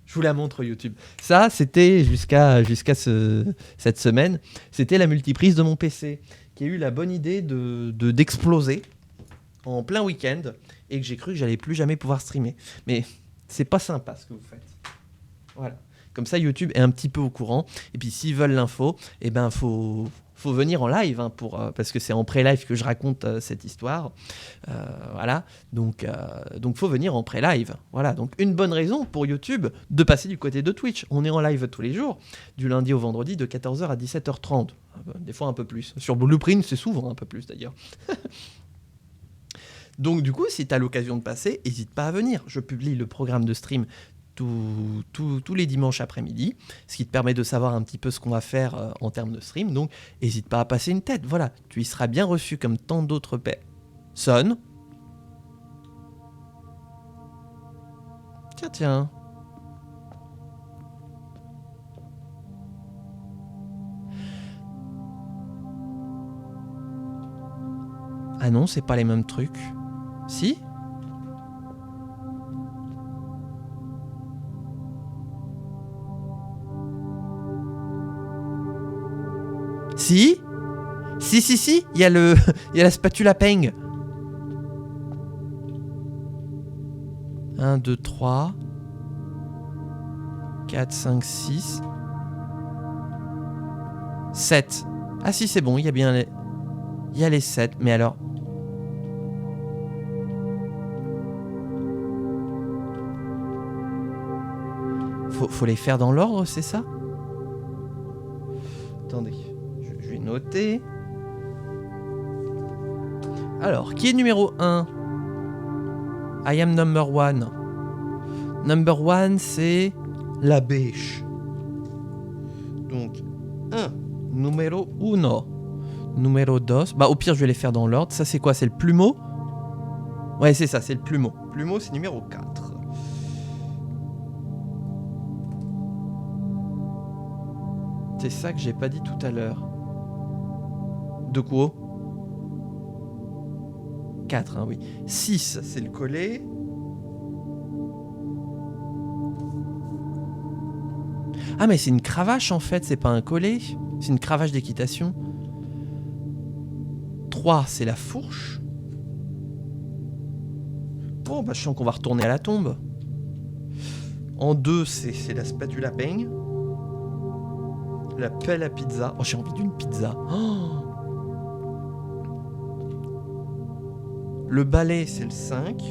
je vous la montre YouTube. Ça c'était jusqu'à cette semaine, c'était la multiprise de mon PC qui a eu la bonne idée d'exploser en plein week-end et que j'ai cru que j'allais plus jamais pouvoir streamer. Mais c'est pas sympa ce que vous faites. Voilà. Comme ça YouTube est un petit peu au courant et puis s'ils veulent l'info, eh ben faut venir en live hein, parce que c'est en pré-live que je raconte cette histoire. Voilà, donc faut venir en pré-live. Voilà, donc une bonne raison pour YouTube de passer du côté de Twitch. On est en live tous les jours, du lundi au vendredi de 14h à 17h30. Des fois un peu plus. Sur Blueprint, c'est souvent un peu plus d'ailleurs. Donc du coup, si tu as l'occasion de passer, n'hésite pas à venir. Je publie le programme de stream tous les dimanches après-midi, ce qui te permet de savoir un petit peu ce qu'on va faire en termes de stream. Donc, n'hésite pas à passer une tête. Voilà, tu y seras bien reçu comme tant d'autres personnes. Tiens. Ah non, c'est pas les mêmes trucs. Si ? Si, il y a la spatule à peigne. 1, 2, 3, 4, 5, 6, 7. Ah si, c'est bon, il y a bien les... Il y a les 7, mais alors... Faut les faire dans l'ordre, c'est ça? Attendez, je vais noter. Alors, qui est numéro 1? I am number 1. Number 1, c'est la bêche. Donc, 1, numéro 1. Numéro 2. Bah, au pire, je vais les faire dans l'ordre. Ça, c'est quoi? C'est le plumeau? Ouais, c'est ça, c'est le plumeau. Plumeau, c'est numéro 4. C'est ça que j'ai pas dit tout à l'heure. De quoi? 4, hein, oui. 6, c'est le collet. Ah, mais c'est une cravache en fait, c'est pas un collet. C'est une cravache d'équitation. 3, c'est la fourche. Bon, bah je sens qu'on va retourner à la tombe. En 2, c'est la spatule à peigne. La pelle à pizza. Oh, j'ai envie d'une pizza. Oh. Le balai, c'est le 5.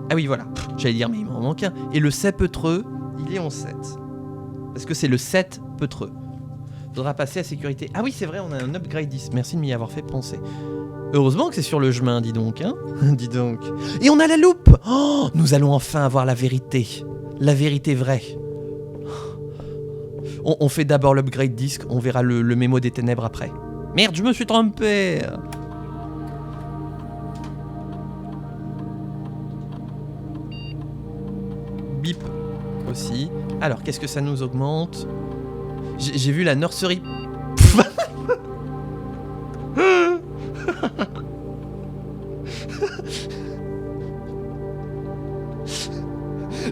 Ah oui, voilà. J'allais dire, mais il m'en manque un. Et le sépeutreux, il est en 7. Parce que c'est le 7 peutreux. Faudra passer à sécurité. Ah oui, c'est vrai, on a un upgrade 10. Merci de m'y avoir fait penser. Heureusement que c'est sur le chemin, dis donc. Hein. Dis donc. Et on a la loupe. Oh, nous allons enfin avoir la vérité. La vérité vraie. On fait d'abord l'upgrade disque, on verra le mémo des ténèbres après. Merde, je me suis trompé. Bip aussi. Alors, qu'est-ce que ça nous augmente? J'ai vu la nurserie.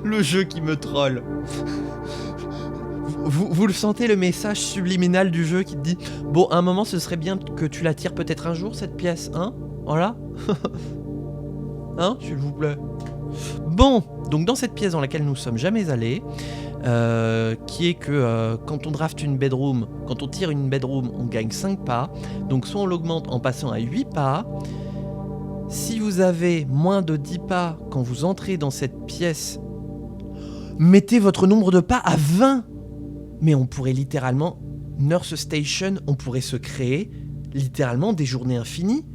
Le jeu qui me troll. Vous le sentez, le message subliminal du jeu qui te dit « Bon, à un moment, ce serait bien que tu la tires peut-être un jour, cette pièce, hein? Voilà. Hein, s'il vous plaît. » Bon, donc dans cette pièce dans laquelle nous sommes jamais allés, qui est que quand on draft une bedroom, quand on tire une bedroom, on gagne 5 pas. Donc soit on l'augmente en passant à 8 pas. Si vous avez moins de 10 pas quand vous entrez dans cette pièce, mettez votre nombre de pas à 20. Mais on pourrait littéralement, Nurse Station, on pourrait se créer littéralement des journées infinies.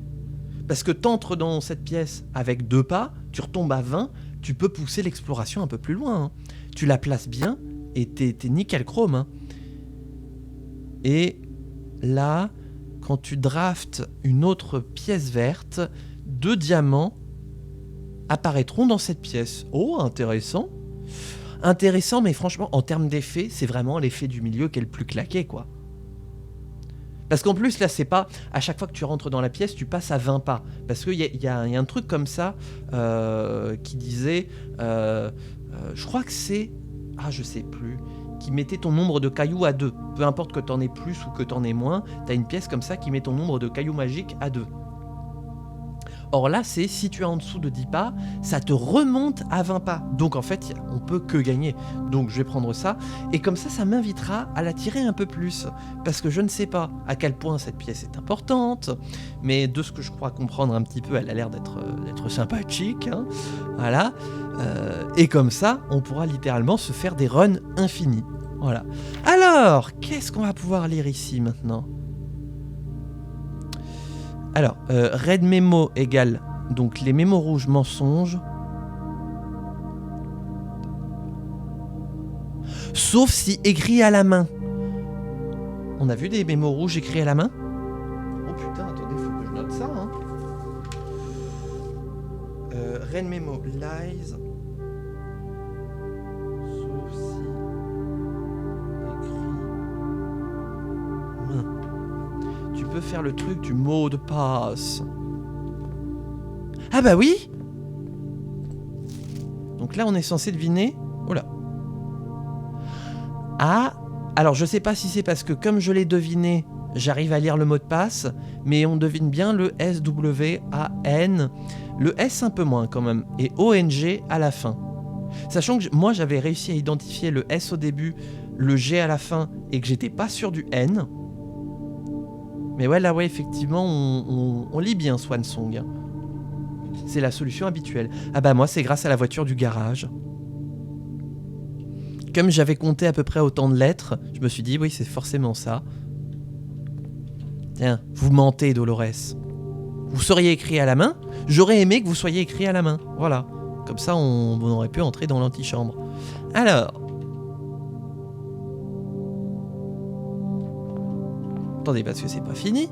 Parce que t'entres dans cette pièce avec 2 pas, tu retombes à 20, tu peux pousser l'exploration un peu plus loin. Hein. Tu la places bien et t'es nickel chrome. Hein. Et là, quand tu draftes une autre pièce verte, 2 diamants apparaîtront dans cette pièce. Oh, intéressant. Intéressant, mais franchement, en termes d'effet, c'est vraiment l'effet du milieu qui est le plus claqué, quoi. Parce qu'en plus, là, c'est pas... À chaque fois que tu rentres dans la pièce, tu passes à 20 pas. Parce qu'il y a un truc comme ça qui disait... je crois que c'est... Ah, je sais plus. Qui mettait ton nombre de cailloux à 2. Peu importe que t'en aies plus ou que t'en aies moins, t'as une pièce comme ça qui met ton nombre de cailloux magiques à 2. Or là, c'est si tu es en dessous de 10 pas, ça te remonte à 20 pas. Donc en fait, on peut que gagner. Donc je vais prendre ça. Et comme ça m'invitera à la tirer un peu plus. Parce que je ne sais pas à quel point cette pièce est importante. Mais de ce que je crois comprendre un petit peu, elle a l'air d'être sympathique. Hein. Voilà. Et comme ça, on pourra littéralement se faire des runs infinis. Voilà. Alors, qu'est-ce qu'on va pouvoir lire ici maintenant ? Alors, red memo égale donc les mémos rouges mensonges. Sauf si écrit à la main. On a vu des mémos rouges écrits à la main? Oh putain, attendez, faut que je note ça. Hein. Red memo lies. Sauf si écrit main. Tu peux faire le truc du mot de passe. Ah bah oui. Donc là on est censé deviner. Oh là. Ah. Alors je sais pas si c'est parce que comme je l'ai deviné, j'arrive à lire le mot de passe, mais on devine bien le S-W-A-N. Le S un peu moins quand même. Et O-N-G à la fin. Sachant que moi j'avais réussi à identifier le S au début le G à la fin et que j'étais pas sûr du N. Mais ouais, là, ouais, effectivement, on lit bien Swansong. Hein. C'est la solution habituelle. Ah bah moi, c'est grâce à la voiture du garage. Comme j'avais compté à peu près autant de lettres, je me suis dit, oui, c'est forcément ça. Tiens, vous mentez, Dolores. Vous seriez écrit à la main, j'aurais aimé que vous soyez écrit à la main. Voilà. Comme ça, on aurait pu entrer dans l'antichambre. Alors. Attendez, parce que c'est pas fini.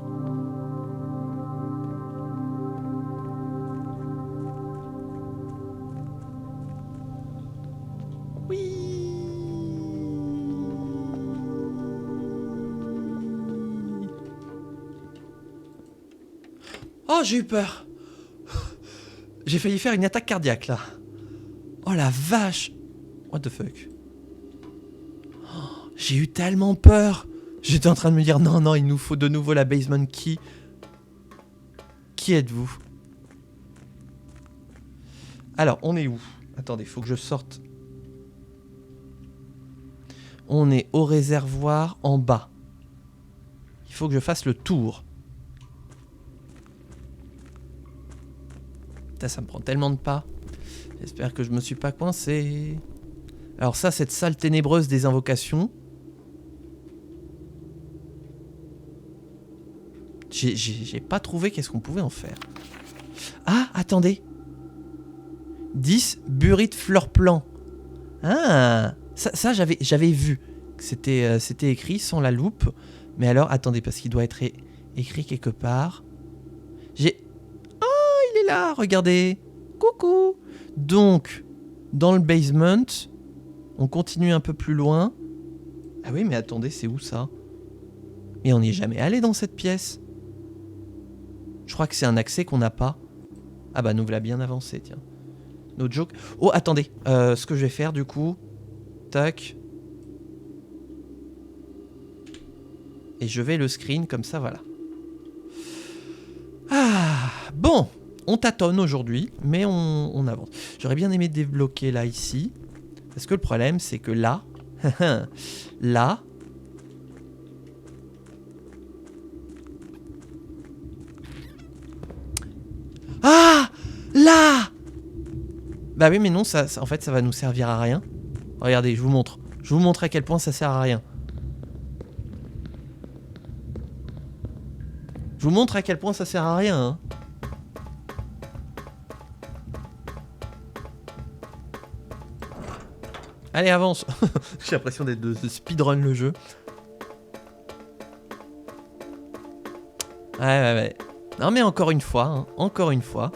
Oh, j'ai eu peur. J'ai failli faire une attaque cardiaque, là. Oh, la vache. What the fuck. Oh, j'ai eu tellement peur. J'étais en train de me dire, non, non, il nous faut de nouveau la basement key. Qui êtes-vous? Alors, on est où? Attendez, faut que je sorte. On est au réservoir en bas. Il faut que je fasse le tour. Ça me prend tellement de pas. J'espère que je me suis pas coincé. Alors ça, cette salle ténébreuse des invocations. J'ai pas trouvé qu'est-ce qu'on pouvait en faire. Ah, attendez. 10 buris de fleurs plan. Ah, ça j'avais vu. C'était écrit sans la loupe. Mais alors, attendez, parce qu'il doit être écrit quelque part. Il est là, regardez. Coucou. Donc, dans le basement, on continue un peu plus loin. Ah oui, mais attendez, c'est où ça? Mais on n'est jamais allé dans cette pièce. Je crois que c'est un accès qu'on n'a pas. Ah bah, nous voilà bien avancé, tiens. No joke. Oh, attendez. Ce que je vais faire, du coup... Tac. Et je vais le screen, comme ça, voilà. Ah, bon. On tâtonne aujourd'hui, mais on avance. J'aurais bien aimé débloquer là, ici. Parce que le problème, c'est que là... là... Ah, là. Bah oui, mais non, en fait, ça va nous servir à rien. Regardez, je vous montre. Je vous montre à quel point ça sert à rien. Je vous montre à quel point ça sert à rien, hein. Allez, avance. J'ai l'impression d'être de speedrun le jeu. Ouais. Non mais encore une fois, hein, encore une fois.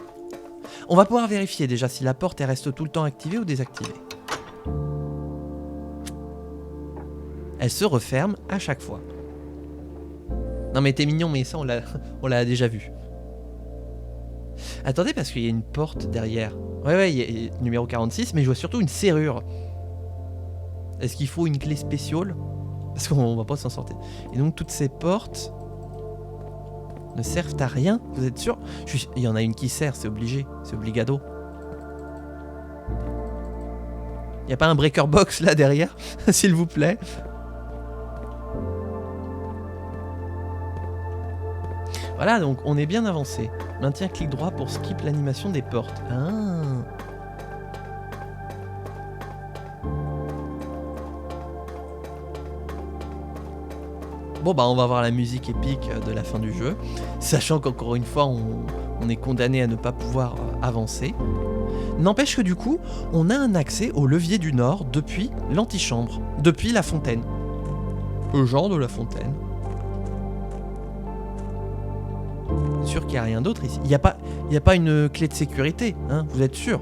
On va pouvoir vérifier déjà si la porte elle reste tout le temps activée ou désactivée. Elle se referme à chaque fois. Non mais t'es mignon, mais ça on l'a déjà vu. Attendez, parce qu'il y a une porte derrière. Ouais, il y a numéro 46, mais je vois surtout une serrure. Est-ce qu'il faut une clé spéciale? Parce qu'on va pas s'en sortir. Et donc toutes ces portes ne servent à rien, vous êtes sûr? Il y en a une qui sert, c'est obligé, c'est obligado. Y a pas un breaker box là derrière, s'il vous plaît? Voilà, donc on est bien avancé. Maintiens clic droit pour skip l'animation des portes. Ah. Bon bah on va voir la musique épique de la fin du jeu, sachant qu'encore une fois on est condamné à ne pas pouvoir avancer. N'empêche que du coup on a un accès au levier du Nord depuis l'antichambre, depuis la fontaine. Le genre de la fontaine. Sûr qu'il n'y a rien d'autre ici. Il n'y a pas une clé de sécurité, hein, vous êtes sûr?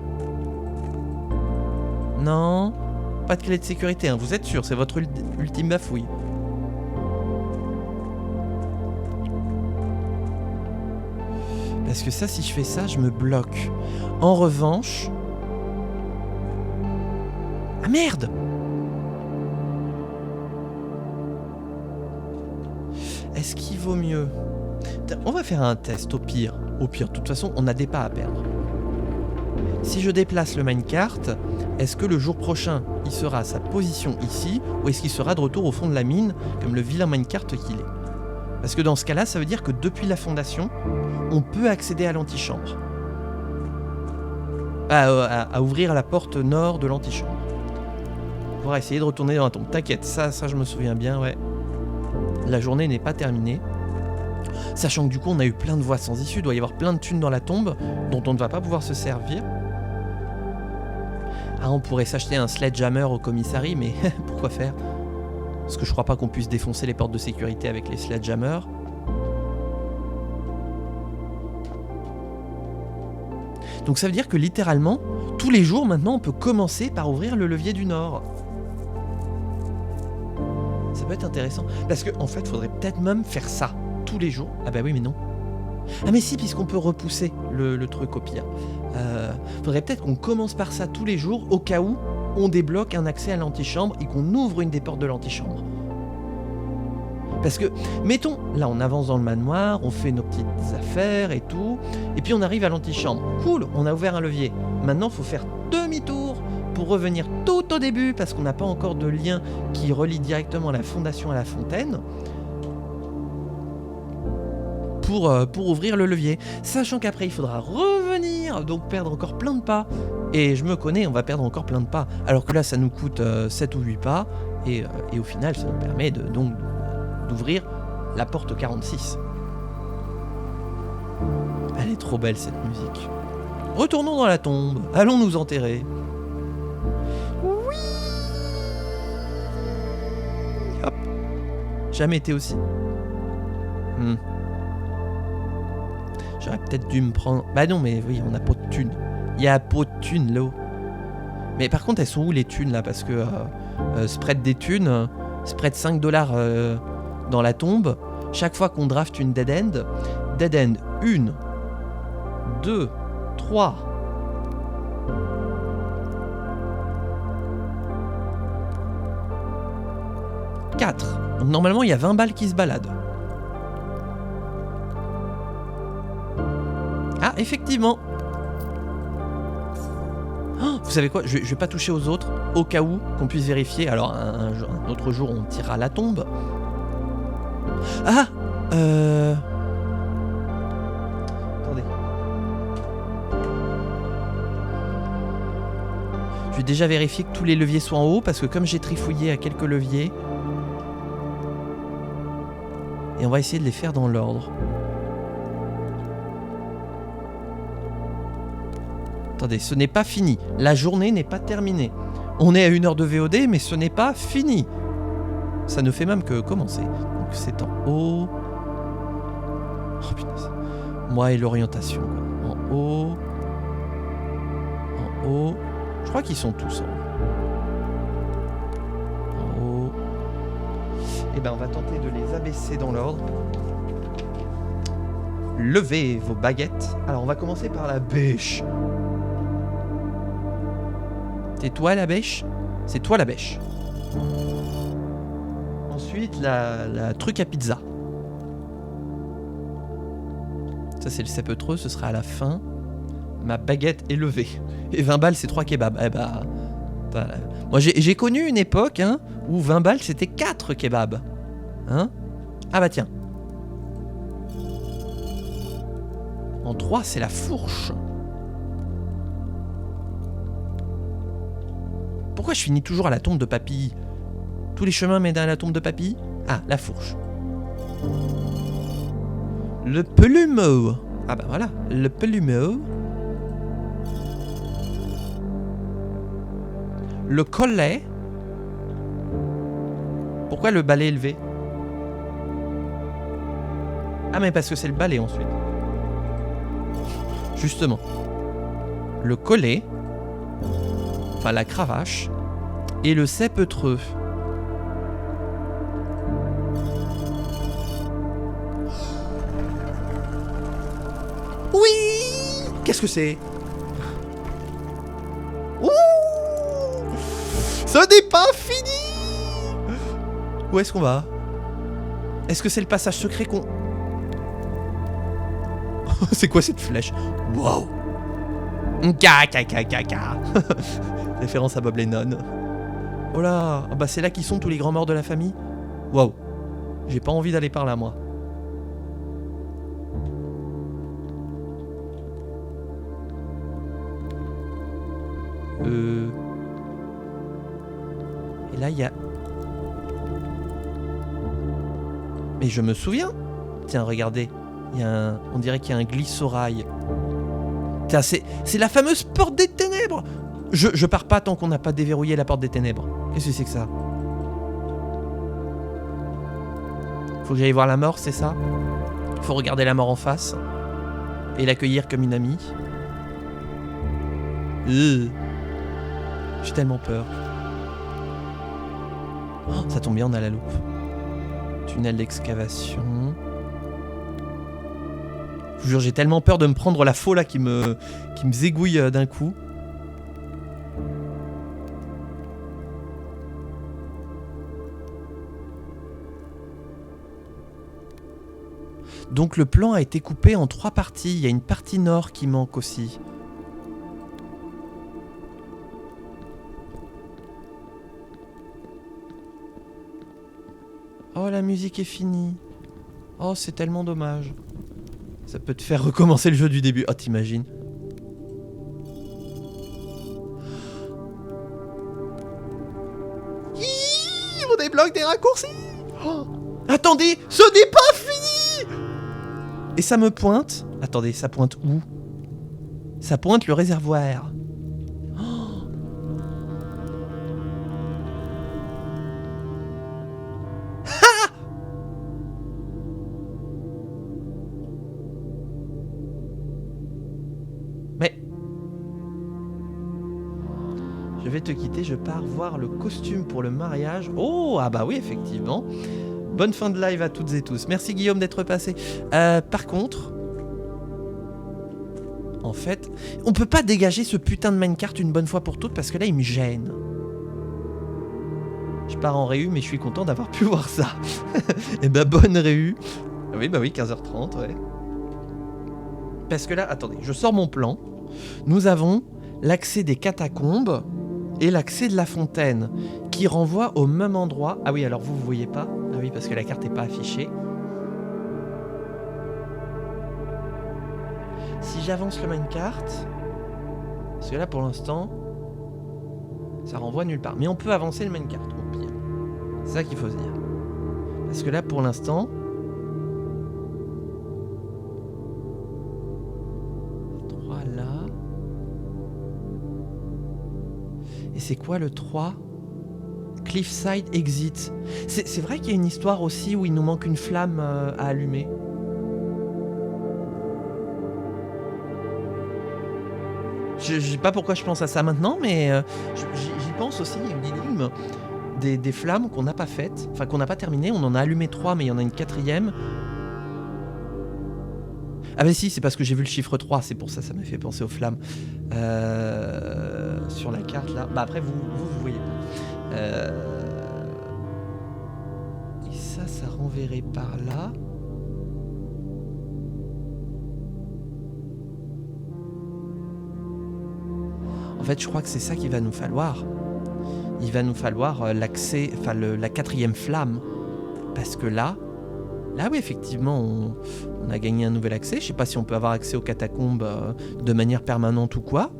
Non, pas de clé de sécurité, hein, vous êtes sûr, c'est votre ultime bafouille. Parce que ça, si je fais ça, je me bloque. En revanche... Ah merde! Est-ce qu'il vaut mieux... On va faire un test, au pire. Au pire, de toute façon, on a des pas à perdre. si je déplace le minecart, est-ce que le jour prochain, il sera à sa position ici, ou est-ce qu'il sera de retour au fond de la mine, comme le vilain minecart qu'il est? Parce que dans ce cas-là, ça veut dire que depuis la fondation, on peut accéder à l'antichambre. À ouvrir la porte nord de l'antichambre. On va essayer de retourner dans la tombe. T'inquiète, ça je me souviens bien, ouais. La journée n'est pas terminée. Sachant que du coup, on a eu plein de voies sans issue. Il doit y avoir plein de thunes dans la tombe dont on ne va pas pouvoir se servir. Ah, on pourrait s'acheter un sledgehammer au commissariat, mais pourquoi faire? Parce que je crois pas qu'on puisse défoncer les portes de sécurité avec les sledgehammers. Donc ça veut dire que littéralement, tous les jours maintenant, on peut commencer par ouvrir le levier du Nord. Ça peut être intéressant. Parce qu'en fait, il faudrait peut-être même faire ça tous les jours. Ah bah oui, mais non. Ah mais si, puisqu'on peut repousser le truc au pire. Faudrait peut-être qu'on commence par ça tous les jours, au cas où on débloque un accès à l'antichambre et qu'on ouvre une des portes de l'antichambre. Parce que, mettons, là on avance dans le manoir, on fait nos petites affaires et tout, et puis on arrive à l'antichambre. Cool, on a ouvert un levier. Maintenant, il faut faire demi-tour pour revenir tout au début, parce qu'on n'a pas encore de lien qui relie directement la fondation à la fontaine. Pour ouvrir le levier. Sachant qu'après, il faudra revenir, donc perdre encore plein de pas. Et je me connais, on va perdre encore plein de pas. Alors que là, ça nous coûte 7 ou 8 pas, et au final, ça nous permet d'ouvrir la porte 46. Elle est trop belle, cette musique. Retournons dans la tombe. Allons nous enterrer. Oui. Hop. Jamais été aussi. J'aurais peut-être dû me prendre... Bah non, mais oui, on n'a pas de thunes. Il y a pas de thunes, là-haut. Mais par contre, elles sont où, les thunes, là? Parce que spread des thunes, spread 5 $ dans la tombe. Chaque fois qu'on draft une dead end, 1, 2, 3... 4. Donc normalement, il y a 20 balles qui se baladent. Ah, effectivement. Oh, vous savez quoi, je vais pas toucher aux autres, au cas où qu'on puisse vérifier. Alors, un autre jour, on tirera la tombe. Ah Attendez. Je vais déjà vérifier que tous les leviers soient en haut, parce que comme j'ai trifouillé à quelques leviers... Et on va essayer de les faire dans l'ordre. Attendez, ce n'est pas fini. La journée n'est pas terminée. On est à 1 heure de VOD, mais ce n'est pas fini. Ça ne fait même que commencer. Donc c'est en haut. Oh putain. Moi et l'orientation. En haut. En haut. Je crois qu'ils sont tous en haut. En haut. Et ben on va tenter de les abaisser dans l'ordre. Levez vos baguettes. Alors on va commencer par la bêche. C'est toi la bêche? C'est toi la bêche. Ensuite, la truc à pizza. Ça, c'est le sapeutreux, ce sera à la fin. Ma baguette est levée. Et 20 balles, c'est 3 kebabs. Eh bah... Moi, j'ai connu une époque où 20 balles, c'était 4 kebabs. Hein? Ah bah tiens. En 3, c'est la fourche. Pourquoi je finis toujours à la tombe de papy? Tous les chemins mènent à la tombe de papy? Ah, la fourche. Le plumeau. Ah bah voilà, le plumeau. Le collet. Pourquoi le balai élevé? Ah mais parce que c'est le balai ensuite. Justement. Le collet. Enfin la cravache. Et le sapeutreux. Oui! Qu'est-ce que c'est? Ouh! Ce n'est pas fini! Où est-ce qu'on va? Est-ce que c'est le passage secret qu'on... C'est quoi cette flèche? Waouh! Ka. Référence à Bob Lennon. Oh là, ah bah c'est là qu'ils sont tous les grands morts de la famille. Waouh, j'ai pas envie d'aller par là moi. Et là il y a... Mais je me souviens. Tiens, regardez, il y a un... on dirait qu'il y a un glissorail. Tiens, c'est la fameuse porte des ténèbres. Je pars pas tant qu'on n'a pas déverrouillé la porte des ténèbres. Qu'est-ce que c'est que ça? Faut que j'aille voir la mort, c'est ça? Faut regarder la mort en face et l'accueillir comme une amie. J'ai tellement peur. Oh, ça tombe bien, on a la loupe. Tunnel d'excavation. Je vous jure, j'ai tellement peur de me prendre la faux là qui me zégouille d'un coup. Donc le plan a été coupé en 3 parties. Il y a une partie nord qui manque aussi. Oh, la musique est finie. Oh, c'est tellement dommage. Ça peut te faire recommencer le jeu du début. Oh, t'imagines? On débloque des raccourcis. Oh, attendez, ce n'est pas fini. Et ça me pointe. Attendez, ça pointe où? Ça pointe le réservoir. Mais je vais te quitter, je pars voir le costume pour le mariage. Oh, ah bah oui, effectivement. Bonne fin de live à toutes et tous. Merci Guillaume d'être passé. Par contre, en fait, on peut pas dégager ce putain de minecart une bonne fois pour toutes parce que là, il me gêne. Je pars en réu, mais je suis content d'avoir pu voir ça. Et bah, bonne réu. Oui, bah oui, 15h30, ouais. Parce que là, attendez, je sors mon plan. Nous avons l'accès des catacombes et l'accès de la fontaine qui renvoie au même endroit. Ah oui, alors vous voyez pas? Ah oui, parce que la carte n'est pas affichée. Si j'avance le minecart, parce que là pour l'instant, ça renvoie nulle part. Mais on peut avancer le minecart au pire. C'est ça qu'il faut se dire. Parce que là pour l'instant, 3 là. Et c'est quoi le 3? Cliffside Exit. C'est vrai qu'il y a une histoire aussi où il nous manque une flamme à allumer. Je sais pas pourquoi je pense à ça maintenant, mais j'y pense aussi. Il y a une énigme des flammes qu'on n'a pas faites, enfin qu'on n'a pas terminé. On en a allumé 3, mais il y en a une 4e. Ah bah si, c'est parce que j'ai vu le chiffre 3, c'est pour ça, ça m'a fait penser aux flammes. Sur la carte là. Bah après vous voyez pas. Et ça renverrait par là. En fait, je crois que c'est ça qu'il va nous falloir. Il va nous falloir l'accès, enfin la 4e flamme. Parce que là oui, effectivement, on a gagné un nouvel accès. Je sais pas si on peut avoir accès aux catacombes de manière permanente ou quoi.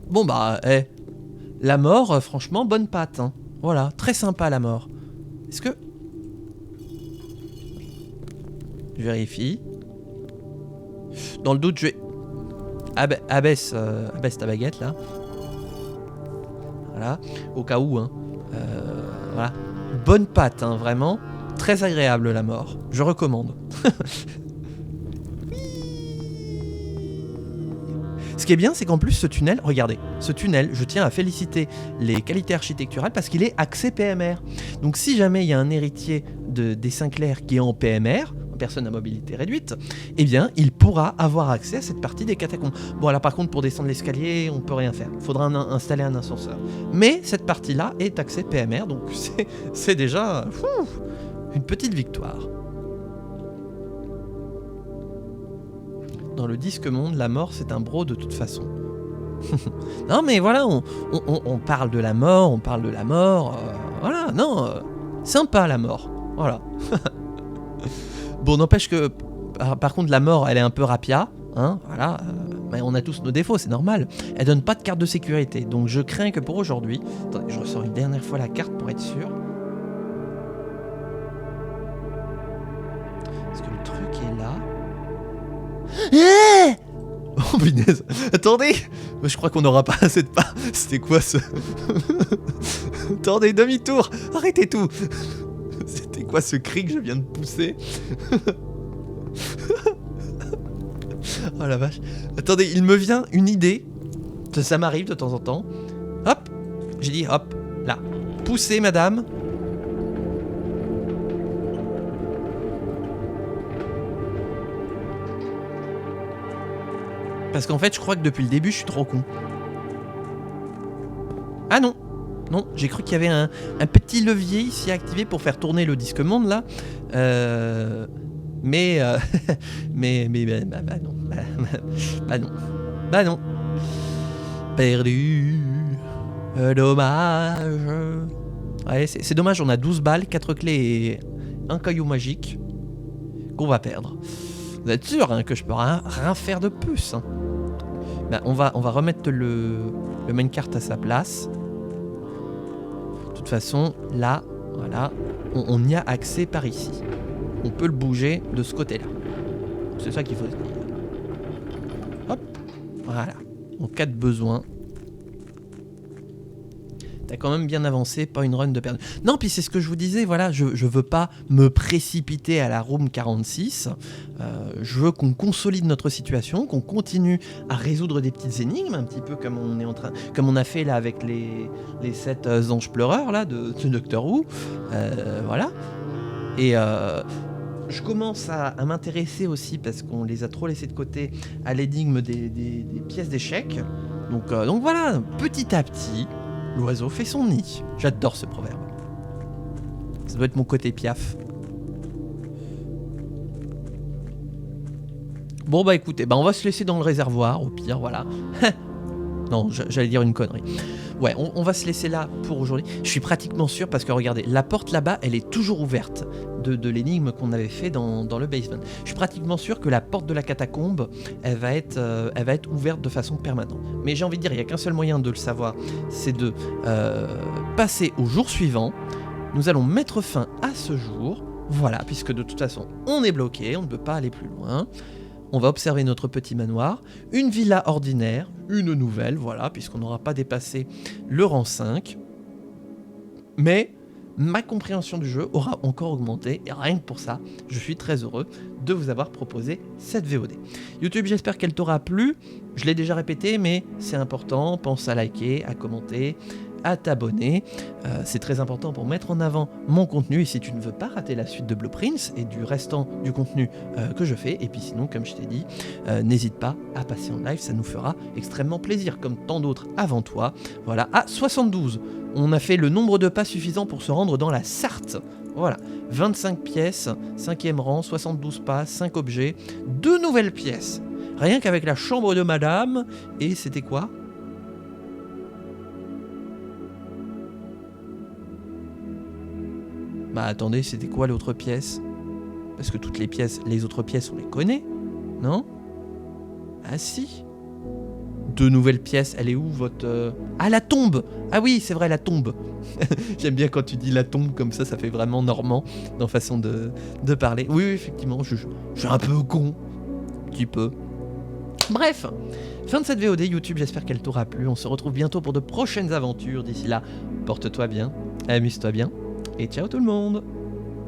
Bon bah, la mort, franchement, bonne patte. Hein. Voilà, très sympa la mort. Est-ce que... Je vérifie. Dans le doute, je vais... abaisse ta baguette, là. Voilà, au cas où, hein. Voilà. Bonne patte, hein, vraiment. Très agréable, la mort. Je recommande. Ce qui est bien, c'est qu'en plus, ce tunnel, regardez, ce tunnel, je tiens à féliciter les qualités architecturales parce qu'il est accès PMR. Donc si jamais il y a un héritier des Sinclair qui est en PMR, personne à mobilité réduite, eh bien, il pourra avoir accès à cette partie des catacombes. Bon, là, par contre, pour descendre l'escalier, on peut rien faire. Il faudra installer un ascenseur. Mais cette partie-là est accès PMR, donc c'est déjà une petite victoire. dans le disque monde, la mort c'est un bro de toute façon. Non mais voilà, on parle de la mort, voilà, non, sympa la mort, voilà. Bon, n'empêche que, par contre, la mort, elle est un peu rapia, hein, voilà, mais on a tous nos défauts, c'est normal. Elle donne pas de carte de sécurité, donc je crains que pour aujourd'hui, attendez, je ressors une dernière fois la carte pour être sûr. Est-ce que le truc est là? Oh punaise, attendez, je crois qu'on n'aura pas assez de pas. C'était quoi ce... Attendez, demi-tour, arrêtez tout. C'était quoi ce cri que je viens de pousser? Oh la vache. Attendez, il me vient une idée. Ça m'arrive de temps en temps. Hop, j'ai dit hop, là. Poussez madame. Parce qu'en fait, je crois que depuis le début, je suis trop con. Ah non. Non, j'ai cru qu'il y avait un petit levier ici activé pour faire tourner le disque monde, là. Mais non. Bah non. Perdu. Dommage. Ouais, c'est dommage, on a 12 balles, 4 clés et un caillou magique qu'on va perdre. Vous êtes sûr hein, que je peux rien faire de plus hein. Bah, on va remettre le minecart à sa place. De toute façon, là, voilà, on y a accès par ici. On peut le bouger de ce côté-là. C'est ça qu'il faut se dire. Hop, voilà. En cas de besoin. T'as quand même bien avancé, pas une run de perdu. Non, puis c'est ce que je vous disais, voilà, je veux pas me précipiter à la room 46. Je veux qu'on consolide notre situation, qu'on continue à résoudre des petites énigmes, un petit peu comme on a fait là avec les 7 anges pleureurs là de Doctor Who. Voilà. Et je commence à m'intéresser aussi, parce qu'on les a trop laissés de côté, à l'énigme des pièces d'échecs. Donc voilà, petit à petit, l'oiseau fait son nid. J'adore ce proverbe. Ça doit être mon côté Piaf. Bon bah écoutez, on va se laisser dans le réservoir, au pire, voilà. Non, j'allais dire une connerie. Ouais, on va se laisser là pour aujourd'hui. Je suis pratiquement sûr, parce que regardez, la porte là-bas, elle est toujours ouverte de l'énigme qu'on avait fait dans le basement. Je suis pratiquement sûr que la porte de la catacombe, elle va être ouverte de façon permanente. Mais j'ai envie de dire, il n'y a qu'un seul moyen de le savoir, c'est de passer au jour suivant. Nous allons mettre fin à ce jour, voilà, puisque de toute façon, on est bloqué, on ne peut pas aller plus loin. On va observer notre petit manoir, une villa ordinaire, une nouvelle, voilà, puisqu'on n'aura pas dépassé le rang 5. Mais ma compréhension du jeu aura encore augmenté, et rien que pour ça, je suis très heureux de vous avoir proposé cette VOD. YouTube, j'espère qu'elle t'aura plu. Je l'ai déjà répété, mais c'est important, pense à liker, à commenter, à t'abonner. C'est très important pour mettre en avant mon contenu, et si tu ne veux pas rater la suite de Blueprints et du restant du contenu que je fais, et puis sinon, comme je t'ai dit, n'hésite pas à passer en live, ça nous fera extrêmement plaisir, comme tant d'autres avant toi. Voilà, à 72, on a fait le nombre de pas suffisant pour se rendre dans la Sarthe. Voilà, 25 pièces, 5e rang, 72 pas, 5 objets, 2 nouvelles pièces. Rien qu'avec la chambre de madame, et c'était quoi ? Bah attendez, c'était quoi l'autre pièce? Parce que toutes les autres pièces, on les connaît, non? Ah si. 2 nouvelles pièces, elle est où votre... Ah, la tombe! Ah oui, c'est vrai, la tombe. J'aime bien quand tu dis la tombe comme ça fait vraiment normand dans façon de parler. Oui, effectivement, je suis un peu con. Un petit peu. Bref, fin de cette VOD YouTube, j'espère qu'elle t'aura plu. On se retrouve bientôt pour de prochaines aventures. D'ici là, porte-toi bien, amuse-toi bien. Et ciao tout le monde!